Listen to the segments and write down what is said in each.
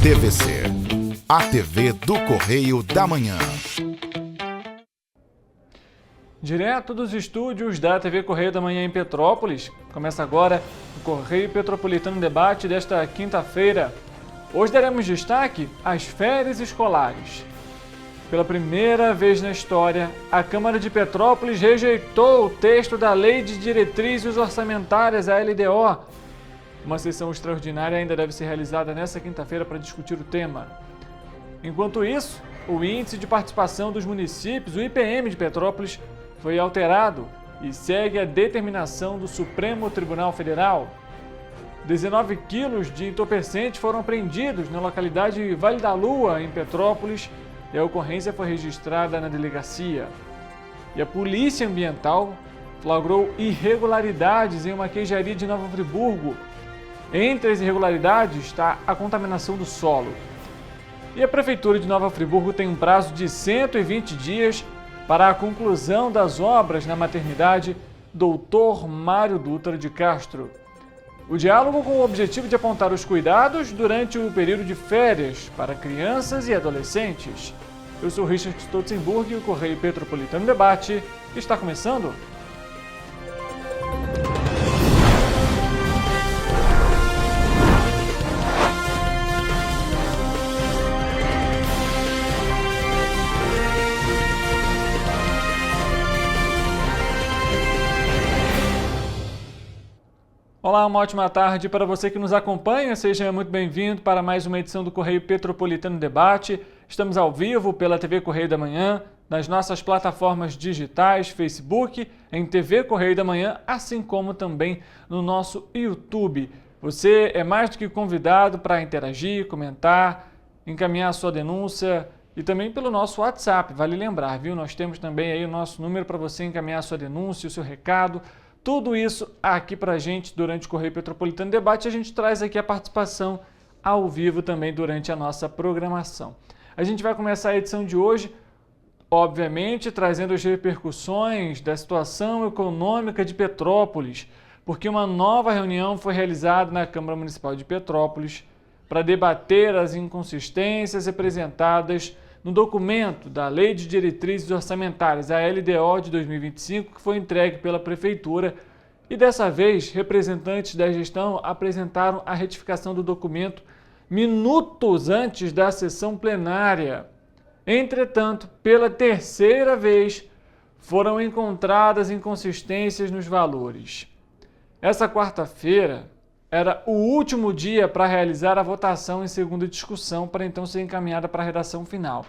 TVC, a TV do Correio da Manhã. Direto dos estúdios da TV Correio da Manhã em Petrópolis, começa agora o Correio Petropolitano Debate desta quinta-feira. Hoje daremos destaque às férias escolares. Pela primeira vez na história, a Câmara de Petrópolis rejeitou o texto da Lei de Diretrizes Orçamentárias, a LDO. Uma sessão extraordinária ainda deve ser realizada nesta quinta-feira para discutir o tema. Enquanto isso, o Índice de Participação dos Municípios, o IPM de Petrópolis, foi alterado e segue a determinação do Supremo Tribunal Federal. 19 quilos de entorpecentes foram apreendidos na localidade Vale da Lua, em Petrópolis, e a ocorrência foi registrada na delegacia. E a Polícia Ambiental flagrou irregularidades em uma queijaria de Nova Friburgo. Entre as irregularidades está a contaminação do solo. E a Prefeitura de Nova Friburgo tem um prazo de 120 dias para a conclusão das obras na maternidade Dr. Mário Dutra de Castro. O diálogo com o objetivo de apontar os cuidados durante o período de férias para crianças e adolescentes. Eu sou Richard Stotzenburg e o Correio Petropolitano Debate está começando. Olá, uma ótima tarde para você que nos acompanha. Seja muito bem-vindo para mais uma edição do Correio Petropolitano Debate. Estamos ao vivo pela TV Correio da Manhã, nas nossas plataformas digitais, Facebook, em TV Correio da Manhã, assim como também no nosso YouTube. Você é mais do que convidado para interagir, comentar, encaminhar a sua denúncia e também pelo nosso WhatsApp. Vale lembrar, viu? Nós temos também aí o nosso número para você encaminhar a sua denúncia, o seu recado. Tudo isso aqui para a gente durante o Correio Petropolitano Debate. A gente traz aqui a participação ao vivo também durante a nossa programação. A gente vai começar a edição de hoje, obviamente, trazendo as repercussões da situação econômica de Petrópolis, porque uma nova reunião foi realizada na Câmara Municipal de Petrópolis para debater as inconsistências apresentadas no documento da Lei de Diretrizes Orçamentárias, a LDO de 2025, que foi entregue pela Prefeitura. E dessa vez, representantes da gestão apresentaram a retificação do documento minutos antes da sessão plenária. Entretanto, pela terceira vez, foram encontradas inconsistências nos valores. Essa quarta-feira era o último dia para realizar a votação em segunda discussão, para então ser encaminhada para a redação final.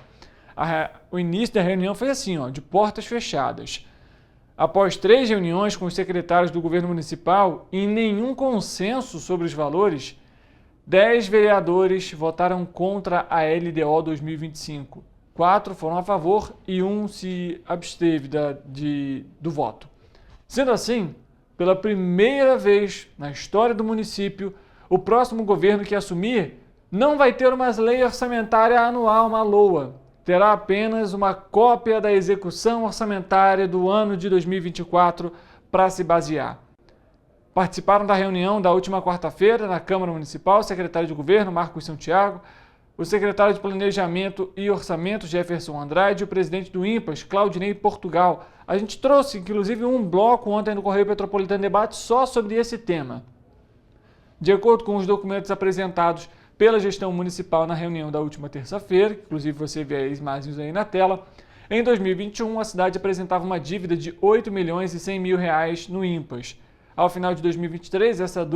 O início da reunião foi assim, de portas fechadas. Após 3 reuniões com os secretários do governo municipal e nenhum consenso sobre os valores, 10 vereadores votaram contra a LDO 2025. 4 foram a favor e 1 se absteve do voto. Sendo assim, pela primeira vez na história do município, o próximo governo que assumir não vai ter uma lei orçamentária anual, uma LOA. Terá apenas uma cópia da execução orçamentária do ano de 2024 para se basear. Participaram da reunião da última quarta-feira na Câmara Municipal o secretário de Governo, Marcos Santiago, o secretário de Planejamento e Orçamento, Jefferson Andrade, e o presidente do INPAS, Claudinei Portugal. A gente trouxe, inclusive, um bloco ontem no Correio Petropolitano Debate só sobre esse tema. De acordo com os documentos apresentados pela gestão municipal na reunião da última terça-feira, inclusive você vê as imagens aí na tela, em 2021 a cidade apresentava uma dívida de R$ 8.100.000 no INPAS. Ao final de 2023, essa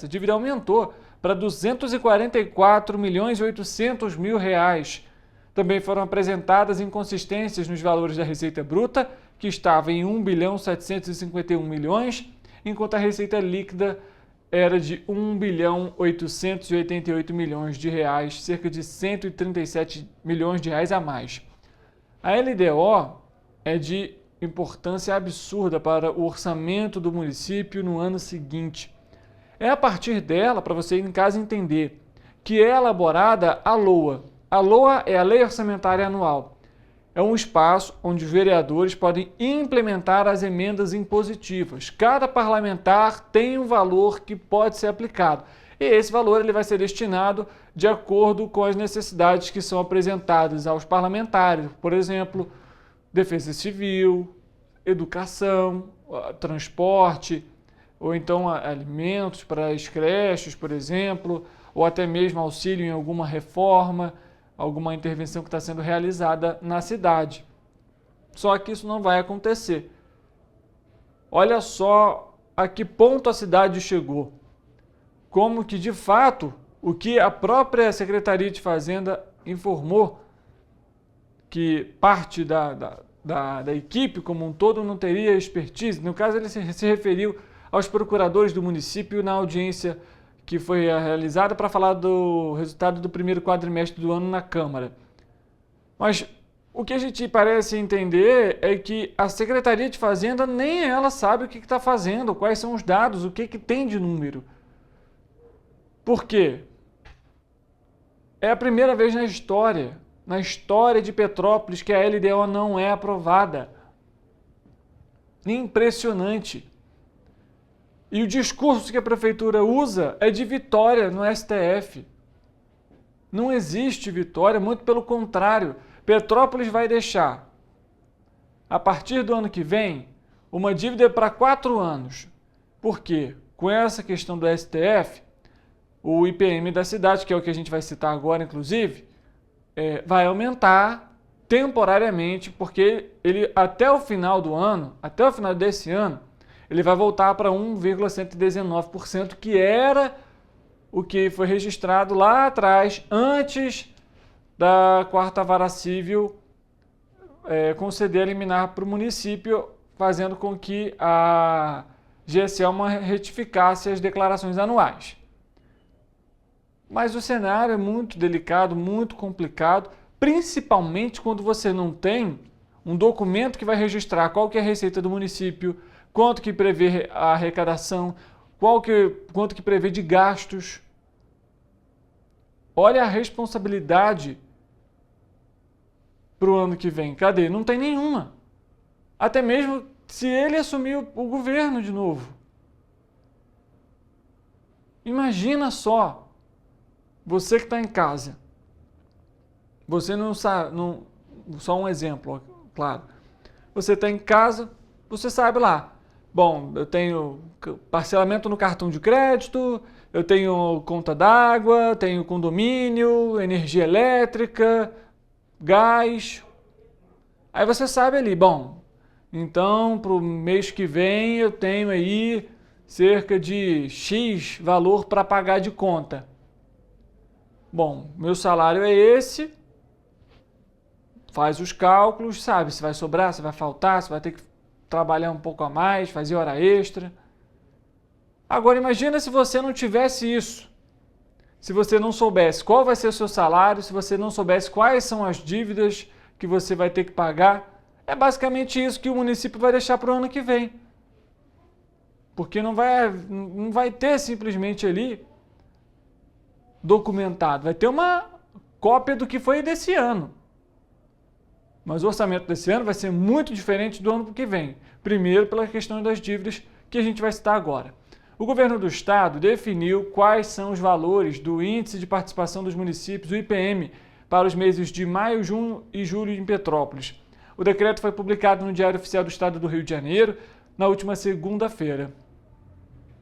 dívida aumentou para R$ 244.800.000. Também foram apresentadas inconsistências nos valores da receita bruta, que estava em R$ 1.751.000.000, enquanto a receita líquida era de R$ 1.888.000.000, cerca de R$ 137 milhões a mais. A LDO é de importância absurda para o orçamento do município no ano seguinte. É a partir dela, para você em casa entender, que é elaborada a LOA. A LOA é a Lei Orçamentária Anual. É um espaço onde os vereadores podem implementar as emendas impositivas. Cada parlamentar tem um valor que pode ser aplicado. E esse valor ele vai ser destinado de acordo com as necessidades que são apresentadas aos parlamentares. Por exemplo, defesa civil, educação, transporte, ou então alimentos para as creches, por exemplo, ou até mesmo auxílio em alguma reforma, alguma intervenção que está sendo realizada na cidade. Só que isso não vai acontecer. Olha só a que ponto a cidade chegou. Como que, de fato, o que a própria Secretaria de Fazenda informou, que parte da equipe como um todo não teria expertise. No caso, ele se referiu aos procuradores do município na audiência que foi realizada para falar do resultado do primeiro quadrimestre do ano na Câmara. Mas o que a gente parece entender é que a Secretaria de Fazenda nem ela sabe o que está fazendo, quais são os dados, o que tem de número. Por quê? É a primeira vez na história de Petrópolis, que a LDO não é aprovada. Impressionante. E o discurso que a prefeitura usa é de vitória no STF. Não existe vitória, muito pelo contrário. Petrópolis vai deixar, a partir do ano que vem, uma dívida para 4 anos. Por quê? Com essa questão do STF, o IPM da cidade, que é o que a gente vai citar agora, inclusive, vai aumentar temporariamente, porque ele até o final do ano, até o final desse ano, ele vai voltar para 1,119%, que era o que foi registrado lá atrás, antes da 4ª Vara Civil conceder a liminar para o município, fazendo com que a GSELMA retificasse as declarações anuais. Mas o cenário é muito delicado, muito complicado, principalmente quando você não tem um documento que vai registrar qual que é a receita do município, quanto que prevê a arrecadação, quanto que prevê de gastos. Olha a responsabilidade para o ano que vem. Cadê? Não tem nenhuma. Até mesmo se ele assumir o governo de novo. Imagina só, você que está em casa. Você não sabe, só um exemplo, claro. Você está em casa, você sabe lá. Bom, eu tenho parcelamento no cartão de crédito, eu tenho conta d'água, tenho condomínio, energia elétrica, gás. Aí você sabe ali, bom, então para o mês que vem eu tenho aí cerca de X valor para pagar de conta. Bom, meu salário é esse, faz os cálculos, sabe se vai sobrar, se vai faltar, se vai ter que trabalhar um pouco a mais, fazer hora extra. Agora imagina se você não tivesse isso. Se você não soubesse qual vai ser o seu salário, se você não soubesse quais são as dívidas que você vai ter que pagar, é basicamente isso que o município vai deixar para o ano que vem. Porque não vai ter simplesmente ali documentado, vai ter uma cópia do que foi desse ano. Mas o orçamento desse ano vai ser muito diferente do ano que vem. Primeiro, pela questão das dívidas que a gente vai citar agora. O governo do estado definiu quais são os valores do Índice de Participação dos Municípios, o IPM, para os meses de maio, junho e julho em Petrópolis. O decreto foi publicado no Diário Oficial do Estado do Rio de Janeiro na última segunda-feira.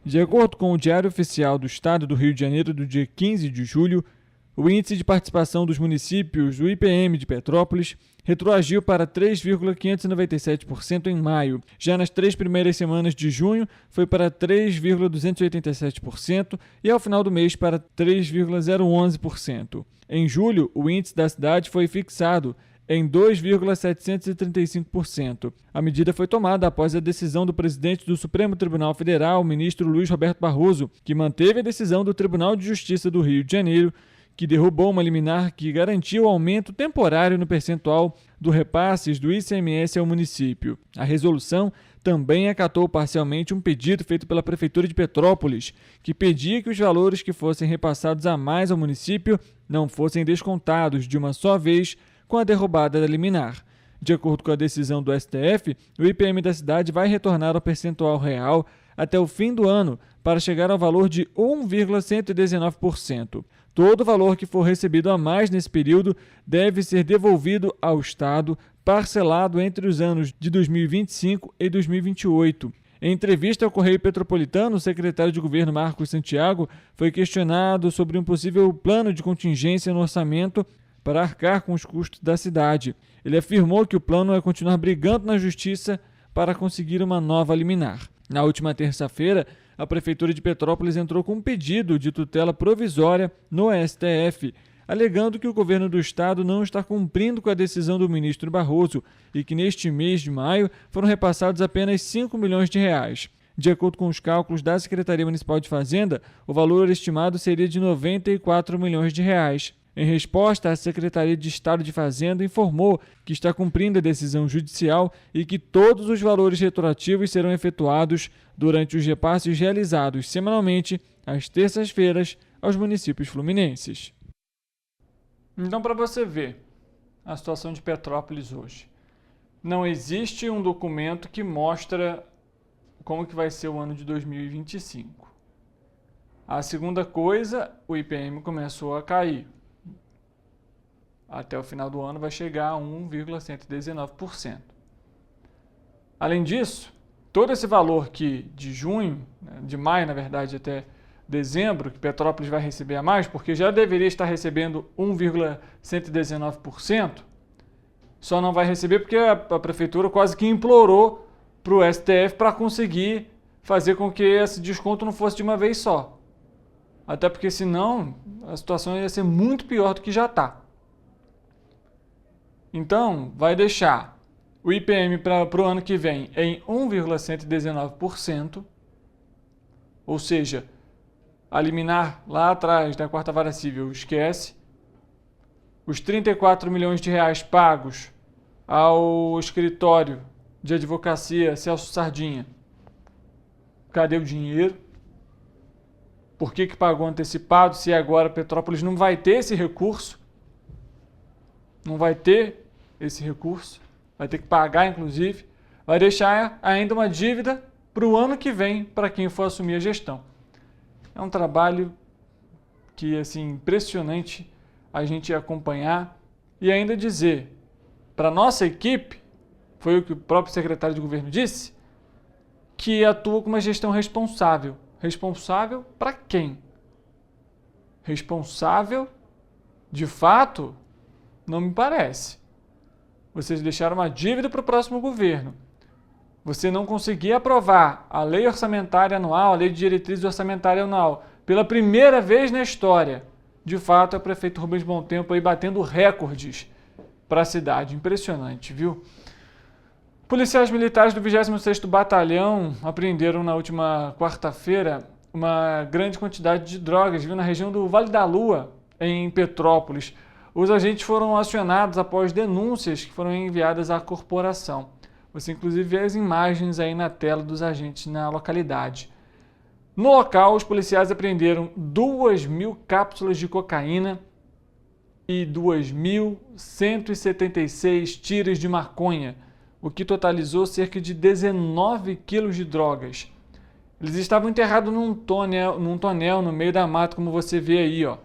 De acordo com o Diário Oficial do Estado do Rio de Janeiro do dia 15 de julho, o Índice de Participação dos Municípios, o IPM de Petrópolis, retroagiu para 3,597% em maio. Já nas 3 primeiras semanas de junho, foi para 3,287% e ao final do mês para 3,011%. Em julho, o índice da cidade foi fixado em 2,735%. A medida foi tomada após a decisão do presidente do Supremo Tribunal Federal, ministro Luiz Roberto Barroso, que manteve a decisão do Tribunal de Justiça do Rio de Janeiro, que derrubou uma liminar que garantiu aumento temporário no percentual do repasses do ICMS ao município. A resolução também acatou parcialmente um pedido feito pela Prefeitura de Petrópolis, que pedia que os valores que fossem repassados a mais ao município não fossem descontados de uma só vez com a derrubada da liminar. De acordo com a decisão do STF, o IPM da cidade vai retornar ao percentual real até o fim do ano, para chegar ao valor de 1,119%. Todo o valor que for recebido a mais nesse período deve ser devolvido ao Estado, parcelado entre os anos de 2025 e 2028. Em entrevista ao Correio Petropolitano, o secretário de Governo Marcos Santiago foi questionado sobre um possível plano de contingência no orçamento para arcar com os custos da cidade. Ele afirmou que o plano é continuar brigando na Justiça para conseguir uma nova liminar. Na última terça-feira, a Prefeitura de Petrópolis entrou com um pedido de tutela provisória no STF, alegando que o governo do estado não está cumprindo com a decisão do ministro Barroso e que neste mês de maio foram repassados apenas 5 milhões de reais. De acordo com os cálculos da Secretaria Municipal de Fazenda, o valor estimado seria de 94 milhões de reais. Em resposta, a Secretaria de Estado de Fazenda informou que está cumprindo a decisão judicial e que todos os valores retroativos serão efetuados durante os repasses realizados semanalmente, às terças-feiras, aos municípios fluminenses. Então, para você ver a situação de Petrópolis hoje, não existe um documento que mostra como que vai ser o ano de 2025. A segunda coisa, o IPM começou a cair. Até o final do ano vai chegar a 1,119%. Além disso, todo esse valor que de junho, de maio, na verdade, até dezembro, que Petrópolis vai receber a mais, porque já deveria estar recebendo 1,119%, só não vai receber porque a Prefeitura quase que implorou para o STF para conseguir fazer com que esse desconto não fosse de uma vez só. Até porque senão a situação ia ser muito pior do que já está. Então, vai deixar o IPM para o ano que vem em 1,119%, ou seja, a liminar lá atrás da quarta vara civil esquece. Os 34 milhões de reais pagos ao escritório de advocacia Celso Sardinha, cadê o dinheiro? Por que pagou antecipado se agora Petrópolis não vai ter esse recurso? Não vai ter esse recurso, vai ter que pagar, inclusive, vai deixar ainda uma dívida para o ano que vem para quem for assumir a gestão. É um trabalho que, assim, impressionante a gente acompanhar e ainda dizer para a nossa equipe, foi o que o próprio secretário de governo disse, que atua com uma gestão responsável. Responsável para quem? Responsável, de fato, não me parece. Vocês deixaram uma dívida para o próximo governo. Você não conseguir aprovar a lei orçamentária anual, a lei de diretrizes orçamentária anual, pela primeira vez na história. De fato, é o prefeito Rubens Bom Tempo aí batendo recordes para a cidade. Impressionante, viu? Policiais militares do 26º Batalhão apreenderam na última quarta-feira uma grande quantidade de drogas, viu, na região do Vale da Lua, em Petrópolis. Os agentes foram acionados após denúncias que foram enviadas à corporação. Você, inclusive, vê as imagens aí na tela dos agentes na localidade. No local, os policiais apreenderam 2.000 cápsulas de cocaína e 2.176 tiras de maconha, o que totalizou cerca de 19 quilos de drogas. Eles estavam enterrados num tonel no meio da mata, como você vê aí, ó.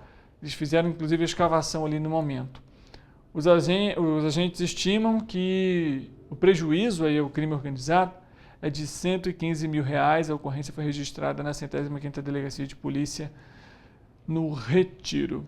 Eles fizeram, inclusive, a escavação ali no momento. Os agentes estimam que o prejuízo aí ao crime organizado é de R$115 mil. A ocorrência foi registrada na 105ª Delegacia de Polícia no Retiro.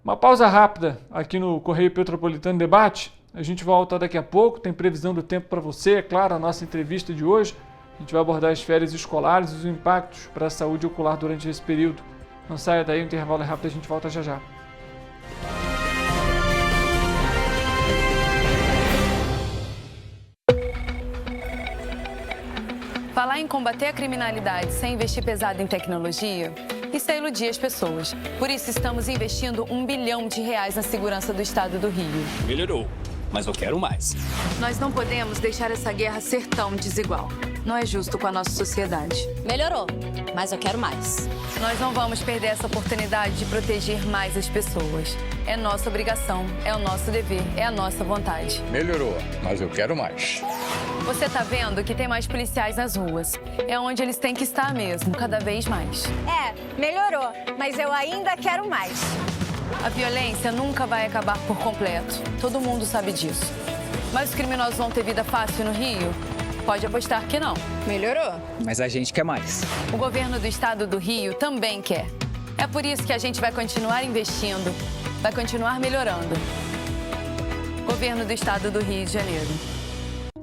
Uma pausa rápida aqui no Correio Petropolitano Debate. A gente volta daqui a pouco, tem previsão do tempo para você, é claro, a nossa entrevista de hoje. A gente vai abordar as férias escolares e os impactos para a saúde ocular durante esse período. Não saia daí, o intervalo é rápido, a gente volta já já. Falar em combater a criminalidade sem investir pesado em tecnologia, isso é iludir as pessoas. Por isso, estamos investindo R$1 bilhão na segurança do estado do Rio. Melhorou, mas eu quero mais. Nós não podemos deixar essa guerra ser tão desigual. Não é justo com a nossa sociedade. Melhorou, mas eu quero mais. Nós não vamos perder essa oportunidade de proteger mais as pessoas. É nossa obrigação, é o nosso dever, é a nossa vontade. Melhorou, mas eu quero mais. Você tá vendo que tem mais policiais nas ruas. É onde eles têm que estar mesmo, cada vez mais. Melhorou, mas eu ainda quero mais. A violência nunca vai acabar por completo. Todo mundo sabe disso. Mas os criminosos vão ter vida fácil no Rio? Pode apostar que não. Melhorou. Mas a gente quer mais. O governo do estado do Rio também quer. É por isso que a gente vai continuar investindo, vai continuar melhorando. Governo do estado do Rio de Janeiro.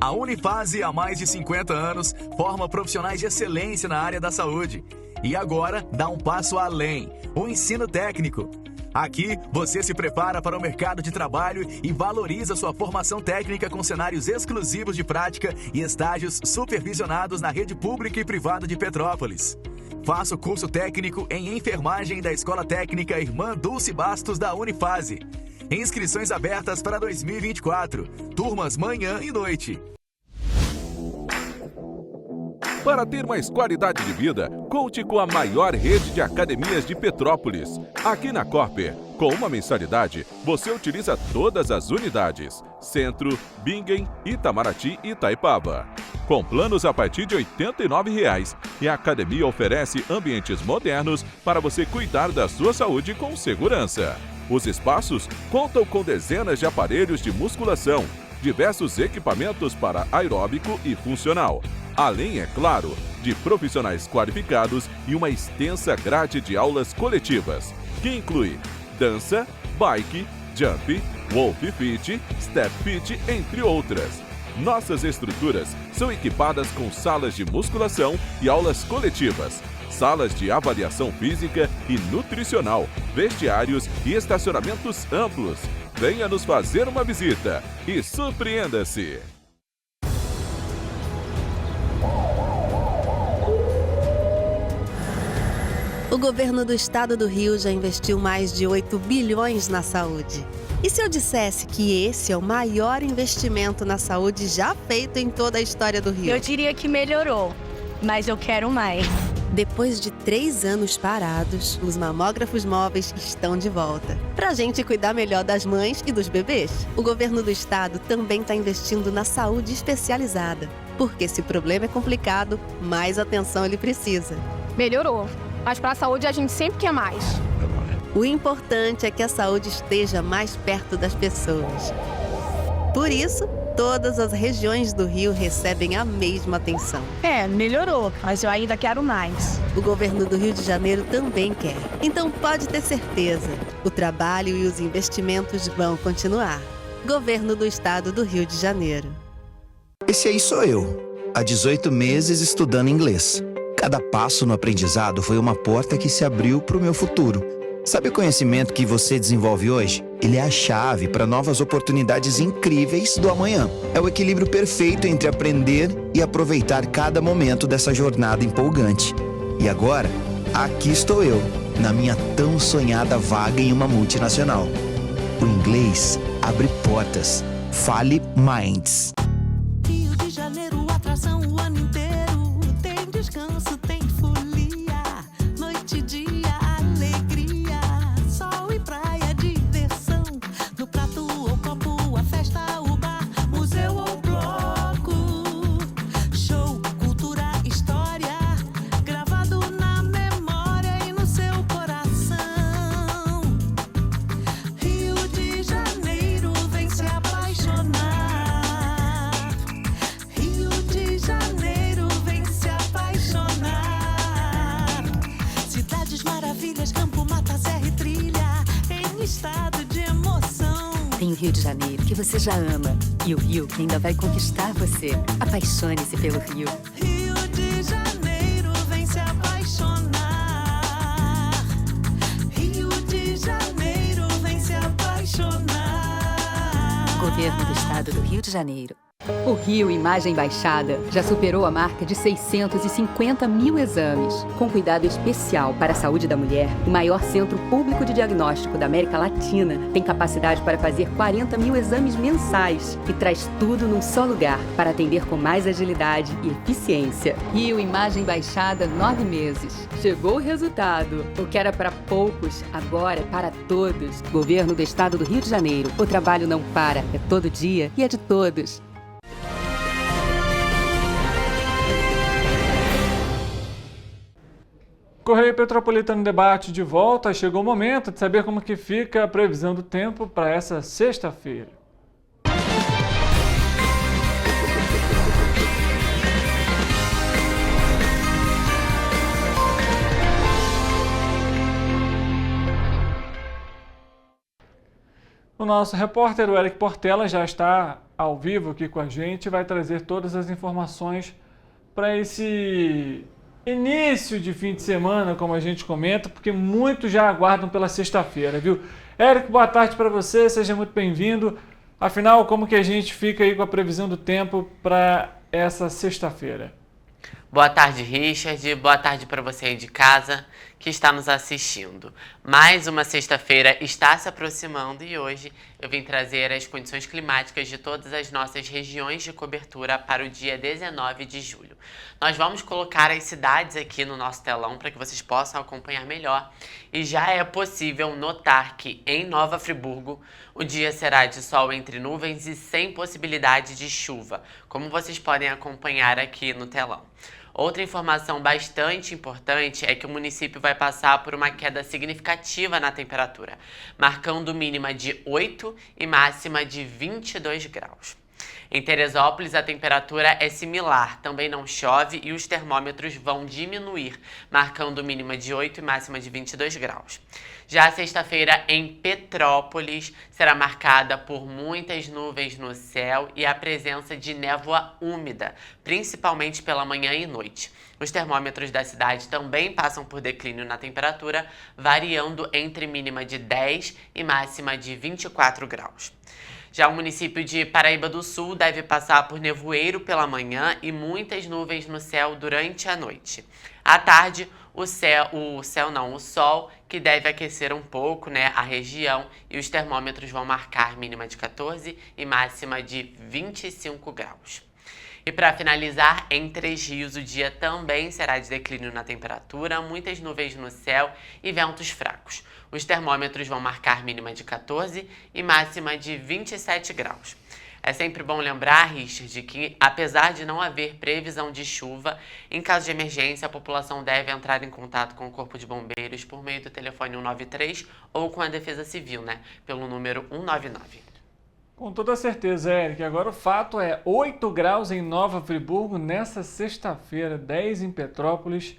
A Unifase, há mais de 50 anos, forma profissionais de excelência na área da saúde. E agora dá um passo além, o ensino técnico. Aqui, você se prepara para o mercado de trabalho e valoriza sua formação técnica com cenários exclusivos de prática e estágios supervisionados na rede pública e privada de Petrópolis. Faça o curso técnico em enfermagem da Escola Técnica Irmã Dulce Bastos da Unifase. Inscrições abertas para 2024. Turmas manhã e noite. Para ter mais qualidade de vida, conte com a maior rede de academias de Petrópolis. Aqui na Corper, com uma mensalidade, você utiliza todas as unidades: Centro, Bingen, Itamaraty e Itaipava. Com planos a partir de R$ 89,00, e a academia oferece ambientes modernos para você cuidar da sua saúde com segurança. Os espaços contam com dezenas de aparelhos de musculação, diversos equipamentos para aeróbico e funcional, além, é claro, de profissionais qualificados e uma extensa grade de aulas coletivas, que inclui dança, bike, jump, wolf fit, step fit, entre outras. Nossas estruturas são equipadas com salas de musculação e aulas coletivas, salas de avaliação física e nutricional, vestiários e estacionamentos amplos. Venha nos fazer uma visita e surpreenda-se! O governo do estado do Rio já investiu mais de 8 bilhões na saúde. E se eu dissesse que esse é o maior investimento na saúde já feito em toda a história do Rio? Eu diria que melhorou, mas eu quero mais. Depois de 3 anos parados, os mamógrafos móveis estão de volta. Pra gente cuidar melhor das mães e dos bebês. O governo do estado também está investindo na saúde especializada. Porque se o problema é complicado, mais atenção ele precisa. Melhorou, mas para a saúde a gente sempre quer mais. O importante é que a saúde esteja mais perto das pessoas. Por isso, todas as regiões do Rio recebem a mesma atenção. Melhorou, mas eu ainda quero mais. O governo do Rio de Janeiro também quer. Então pode ter certeza, o trabalho e os investimentos vão continuar. Governo do Estado do Rio de Janeiro. Esse aí sou eu, há 18 meses estudando inglês. Cada passo no aprendizado foi uma porta que se abriu para o meu futuro. Sabe o conhecimento que você desenvolve hoje? Ele é a chave para novas oportunidades incríveis do amanhã. É o equilíbrio perfeito entre aprender e aproveitar cada momento dessa jornada empolgante. E agora, aqui estou eu, na minha tão sonhada vaga em uma multinacional. O inglês abre portas. Fale Minds. Rio de Janeiro, atração o ano inteiro. Tem descanso, tem folia, noite e dia. Tem o Rio de Janeiro, que você já ama, e o Rio que ainda vai conquistar você. Apaixone-se pelo Rio. Rio de Janeiro, vem se apaixonar. Rio de Janeiro, vem se apaixonar. Governo do Estado do Rio de Janeiro. O Rio Imagem Baixada já superou a marca de 650 mil exames. Com cuidado especial para a saúde da mulher, o maior centro público de diagnóstico da América Latina tem capacidade para fazer 40 mil exames mensais e traz tudo num só lugar para atender com mais agilidade e eficiência. Rio Imagem Baixada, 9 meses. Chegou o resultado. O que era para poucos, agora é para todos. Governo do Estado do Rio de Janeiro. O trabalho não para, é todo dia e é de todos. Correio Petropolitano Debate de volta. Chegou o momento de saber como que fica a previsão do tempo para essa sexta-feira. O nosso repórter, o Eric Portela, já está ao vivo aqui com a gente e vai trazer todas as informações para esse início de fim de semana, como a gente comenta, porque muitos já aguardam pela sexta-feira, viu? Eric, boa tarde para você, seja muito bem-vindo. Afinal, como que a gente fica aí com a previsão do tempo para essa sexta-feira? Boa tarde, Richard. Boa tarde para você aí de casa que está nos assistindo. Mais uma sexta-feira está se aproximando e hoje eu vim trazer as condições climáticas de todas as nossas regiões de cobertura para o dia 19 de julho. Nós vamos colocar as cidades aqui no nosso telão para que vocês possam acompanhar melhor. E já é possível notar que em Nova Friburgo o dia será de sol entre nuvens e sem possibilidade de chuva, como vocês podem acompanhar aqui no telão. Outra informação bastante importante é que o município vai passar por uma queda significativa na temperatura, marcando mínima de 8 e máxima de 22 graus. Em Teresópolis, a temperatura é similar, também não chove e os termômetros vão diminuir, marcando mínima de 8 e máxima de 22 graus. Já a sexta-feira em Petrópolis será marcada por muitas nuvens no céu e a presença de névoa úmida, principalmente pela manhã e noite. Os termômetros da cidade também passam por declínio na temperatura, variando entre mínima de 10 e máxima de 24 graus. Já o município de Paraíba do Sul deve passar por nevoeiro pela manhã e muitas nuvens no céu durante a noite. À tarde, o sol, que deve aquecer um pouco, a região, e os termômetros vão marcar mínima de 14 e máxima de 25 graus. E para finalizar, em Três Rios o dia também será de declínio na temperatura, muitas nuvens no céu e ventos fracos. Os termômetros vão marcar mínima de 14 e máxima de 27 graus. É sempre bom lembrar, Richard, que apesar de não haver previsão de chuva, em caso de emergência a população deve entrar em contato com o Corpo de Bombeiros por meio do telefone 193 ou com a Defesa Civil, pelo número 199. Com toda certeza, Eric. Agora o fato é 8 graus em Nova Friburgo nessa sexta-feira, 10 em Petrópolis.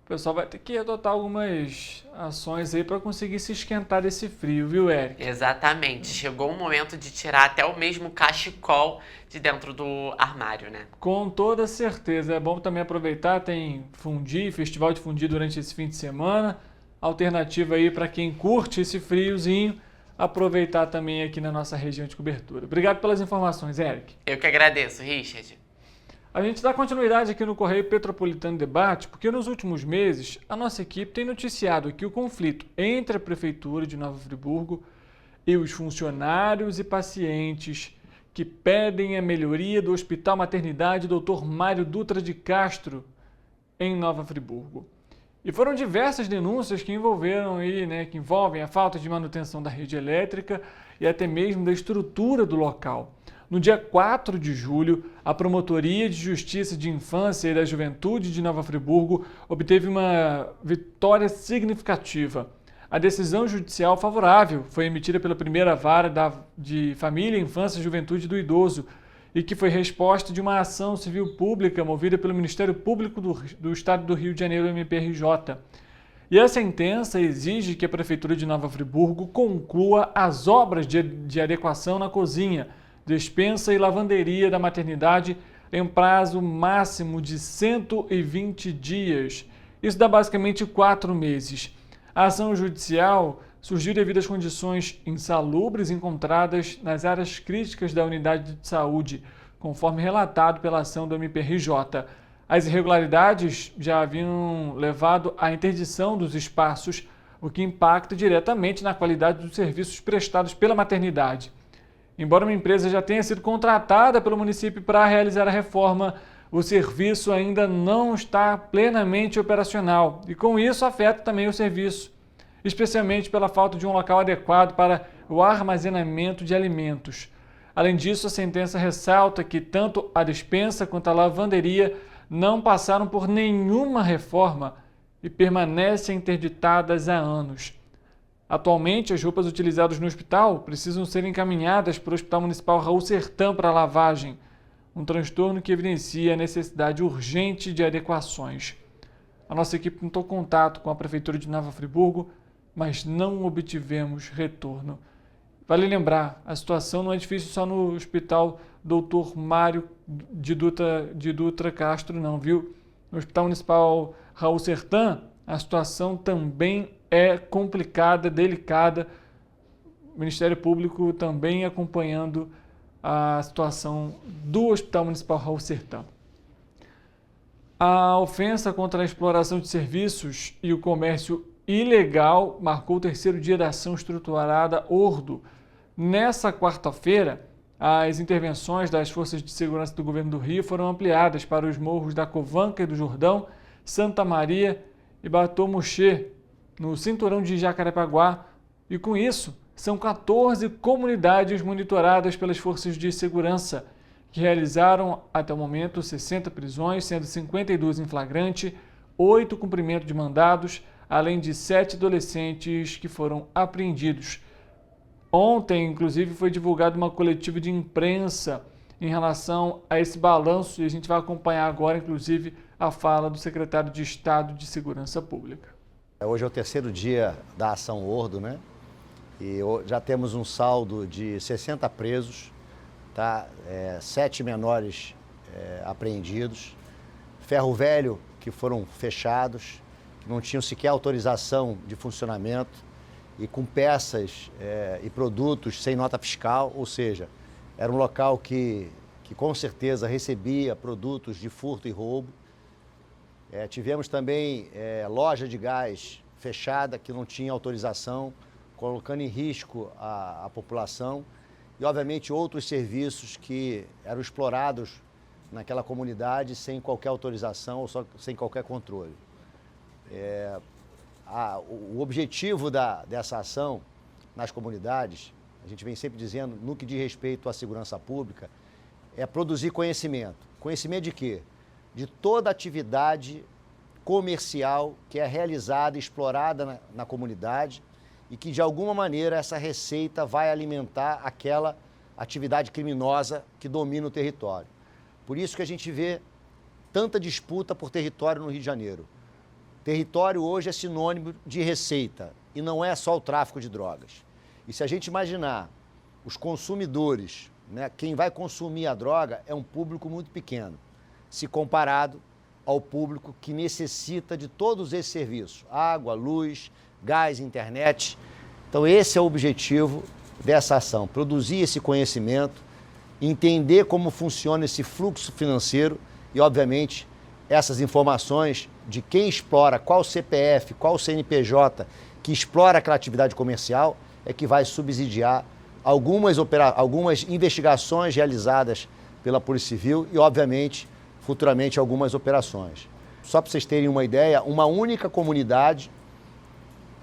O pessoal vai ter que adotar algumas ações aí para conseguir se esquentar desse frio, viu, Eric? Exatamente. Chegou o momento de tirar até o mesmo cachecol de dentro do armário, Com toda certeza. É bom também aproveitar, tem fundi, festival de fundi durante esse fim de semana. Alternativa aí para quem curte esse friozinho. Aproveitar também aqui na nossa região de cobertura. Obrigado pelas informações, Eric. Eu que agradeço, Richard. A gente dá continuidade aqui no Correio Petropolitano Debate, porque nos últimos meses a nossa equipe tem noticiado aqui o conflito entre a Prefeitura de Nova Friburgo e os funcionários e pacientes que pedem a melhoria do Hospital Maternidade Dr. Mário Dutra de Castro, em Nova Friburgo. E foram diversas denúncias que que envolvem a falta de manutenção da rede elétrica e até mesmo da estrutura do local. No dia 4 de julho, a Promotoria de Justiça de Infância e da Juventude de Nova Friburgo obteve uma vitória significativa. A decisão judicial favorável foi emitida pela primeira vara de Família, Infância e Juventude do Idoso e que foi resposta de uma ação civil pública movida pelo Ministério Público do Estado do Rio de Janeiro, MPRJ. E a sentença exige que a Prefeitura de Nova Friburgo conclua as obras de adequação na cozinha, despensa e lavanderia da maternidade em um prazo máximo de 120 dias. Isso dá basicamente 4 meses. A ação judicial surgiu devido às condições insalubres encontradas nas áreas críticas da unidade de saúde, conforme relatado pela ação do MPRJ. As irregularidades já haviam levado à interdição dos espaços, o que impacta diretamente na qualidade dos serviços prestados pela maternidade. Embora uma empresa já tenha sido contratada pelo município para realizar a reforma, o serviço ainda não está plenamente operacional e, com isso, afeta também o serviço, especialmente pela falta de um local adequado para o armazenamento de alimentos. Além disso, a sentença ressalta que tanto a despensa quanto a lavanderia não passaram por nenhuma reforma e permanecem interditadas há anos. Atualmente, as roupas utilizadas no hospital precisam ser encaminhadas para o Hospital Municipal Raul Sertã para lavagem, um transtorno que evidencia a necessidade urgente de adequações. A nossa equipe tentou contato com a Prefeitura de Nova Friburgo, mas não obtivemos retorno. Vale lembrar, a situação não é difícil só no Hospital Dr. Mário de Dutra Castro, não, viu? No Hospital Municipal Raul Sertã, a situação também é complicada, delicada. O Ministério Público também acompanhando a situação do Hospital Municipal Raul Sertã. A ofensa contra a exploração de serviços e o comércio ilegal marcou o terceiro dia da ação estruturada Ordo. Nessa quarta-feira, as intervenções das forças de segurança do governo do Rio foram ampliadas para os morros da Covanca e do Jordão, Santa Maria e Batomuxê, no cinturão de Jacarepaguá, e com isso, são 14 comunidades monitoradas pelas forças de segurança, que realizaram até o momento 60 prisões, sendo 52 em flagrante, 8 cumprimentos de mandados, além de 7 adolescentes que foram apreendidos. Ontem, inclusive, foi divulgada uma coletiva de imprensa em relação a esse balanço e a gente vai acompanhar agora, inclusive, a fala do secretário de Estado de Segurança Pública. Hoje é o terceiro dia da ação Ordo, né? E já temos um saldo de 60 presos, tá? 7 menores apreendidos, ferro velho que foram fechados, que não tinham sequer autorização de funcionamento e com peças e produtos sem nota fiscal, ou seja, era um local que com certeza recebia produtos de furto e roubo. Tivemos também loja de gás fechada que não tinha autorização, colocando em risco a população e, obviamente, outros serviços que eram explorados naquela comunidade sem qualquer autorização ou sem qualquer controle. O objetivo dessa ação nas comunidades, a gente vem sempre dizendo, no que diz respeito à segurança pública, é produzir conhecimento. Conhecimento de quê? De toda atividade comercial que é realizada e explorada na comunidade e que, de alguma maneira, essa receita vai alimentar aquela atividade criminosa que domina o território. Por isso que a gente vê tanta disputa por território no Rio de Janeiro. Território hoje é sinônimo de receita e não é só o tráfico de drogas. E se a gente imaginar os consumidores, né, quem vai consumir a droga é um público muito pequeno, se comparado ao público que necessita de todos esses serviços, água, luz, gás, internet. Então esse é o objetivo dessa ação, produzir esse conhecimento, entender como funciona esse fluxo financeiro e, obviamente, essas informações de quem explora, qual CPF, qual CNPJ que explora aquela atividade comercial é que vai subsidiar algumas investigações realizadas pela Polícia Civil e, obviamente, futuramente algumas operações. Só para vocês terem uma ideia, uma única comunidade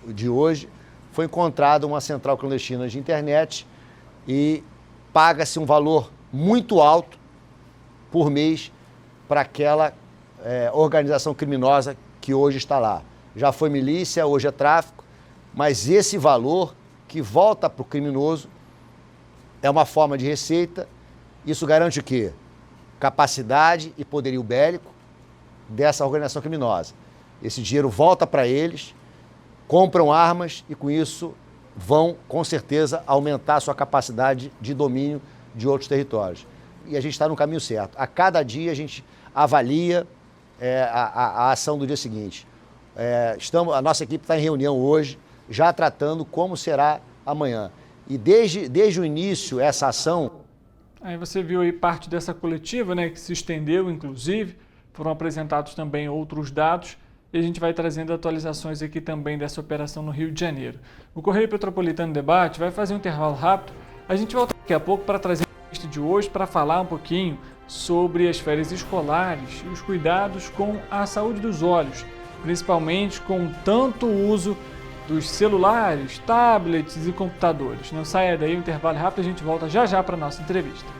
de hoje foi encontrada uma central clandestina de internet e paga-se um valor muito alto por mês para aquela organização criminosa que hoje está lá. Já foi milícia, hoje é tráfico, mas esse valor que volta para o criminoso é uma forma de receita. Isso garante o quê? Capacidade e poderio bélico dessa organização criminosa. Esse dinheiro volta para eles, compram armas e com isso vão, com certeza, aumentar a sua capacidade de domínio de outros territórios. E a gente está no caminho certo. A cada dia a gente avalia a ação do dia seguinte. A nossa equipe está em reunião hoje, já tratando como será amanhã. E desde o início, essa ação... Aí você viu aí parte dessa coletiva, né, que se estendeu, inclusive, foram apresentados também outros dados e a gente vai trazendo atualizações aqui também dessa operação no Rio de Janeiro. O Correio Petropolitano Debate vai fazer um intervalo rápido, a gente volta daqui a pouco para trazer a entrevista de hoje para falar um pouquinho sobre as férias escolares e os cuidados com a saúde dos olhos, principalmente com tanto uso dos celulares, tablets e computadores. Não saia daí, um intervalo rápido, a gente volta já já para a nossa entrevista.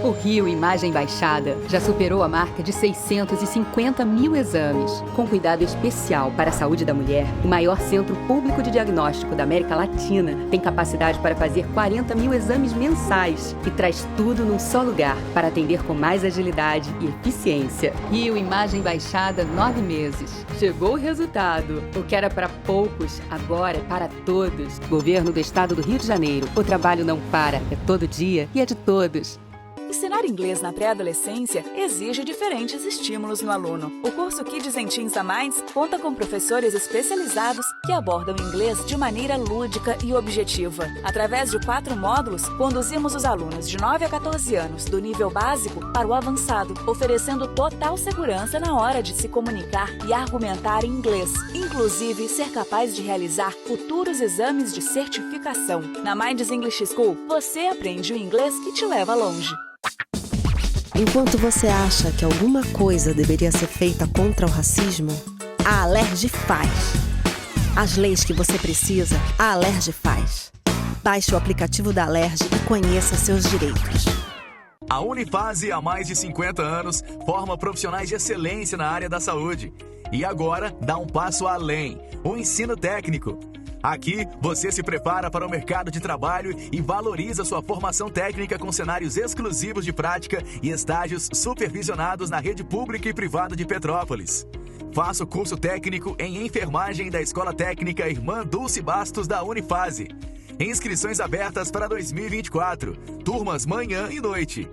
O Rio Imagem Baixada já superou a marca de 650 mil exames. Com cuidado especial para a saúde da mulher, o maior centro público de diagnóstico da América Latina tem capacidade para fazer 40 mil exames mensais e traz tudo num só lugar para atender com mais agilidade e eficiência. Rio Imagem Baixada, 9 meses. Chegou o resultado. O que era para poucos, agora é para todos. Governo do Estado do Rio de Janeiro. O trabalho não para, é todo dia e é de todos. Ensinar inglês na pré-adolescência exige diferentes estímulos no aluno. O curso Kids and Teens da Minds conta com professores especializados que abordam inglês de maneira lúdica e objetiva. Através de 4 módulos, conduzimos os alunos de 9 a 14 anos, do nível básico para o avançado, oferecendo total segurança na hora de se comunicar e argumentar em inglês, inclusive ser capaz de realizar futuros exames de certificação. Na Minds English School, você aprende o inglês que te leva longe. Enquanto você acha que alguma coisa deveria ser feita contra o racismo, a Alerj faz. As leis que você precisa, a Alerj faz. Baixe o aplicativo da Alerj e conheça seus direitos. A Unifase, há mais de 50 anos, forma profissionais de excelência na área da saúde. E agora dá um passo além, o ensino técnico. Aqui, você se prepara para o mercado de trabalho e valoriza sua formação técnica com cenários exclusivos de prática e estágios supervisionados na rede pública e privada de Petrópolis. Faça o curso técnico em enfermagem da Escola Técnica Irmã Dulce Bastos da Unifase. Inscrições abertas para 2024. Turmas manhã e noite.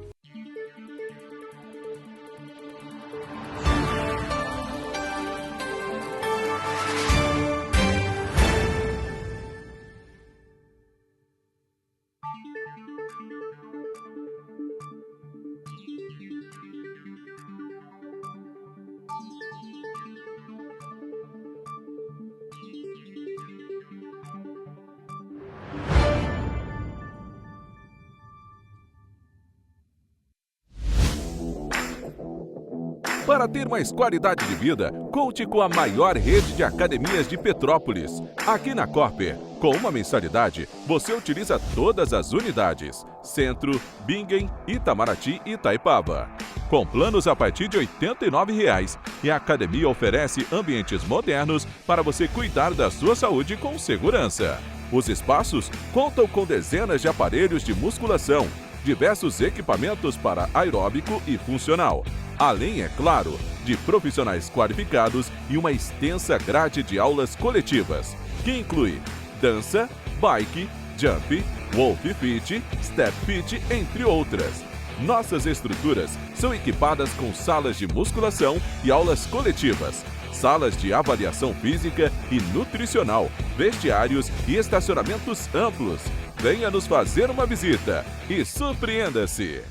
Para ter mais qualidade de vida, conte com a maior rede de academias de Petrópolis. Aqui na Corper, com uma mensalidade, você utiliza todas as unidades: Centro, Bingen, Itamaraty e Itaipava. Com planos a partir de R$ 89,00, e a academia oferece ambientes modernos para você cuidar da sua saúde com segurança. Os espaços contam com dezenas de aparelhos de musculação, diversos equipamentos para aeróbico e funcional, além, é claro, de profissionais qualificados e uma extensa grade de aulas coletivas, que inclui dança, bike, jump, wolf fit, step fit, entre outras. Nossas estruturas são equipadas com salas de musculação e aulas coletivas, salas de avaliação física e nutricional, vestiários e estacionamentos amplos. Venha nos fazer uma visita e surpreenda-se!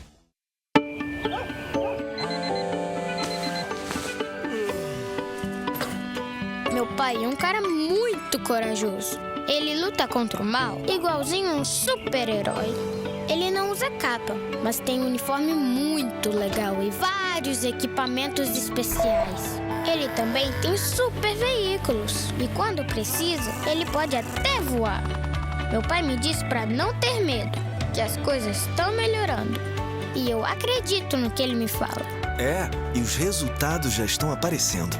Meu pai é um cara muito corajoso. Ele luta contra o mal igualzinho um super-herói. Ele não usa capa, mas tem um uniforme muito legal e vários equipamentos especiais. Ele também tem super veículos e quando precisa, ele pode até voar. Meu pai me disse para não ter medo, que as coisas estão melhorando. E eu acredito no que ele me fala. É, e os resultados já estão aparecendo.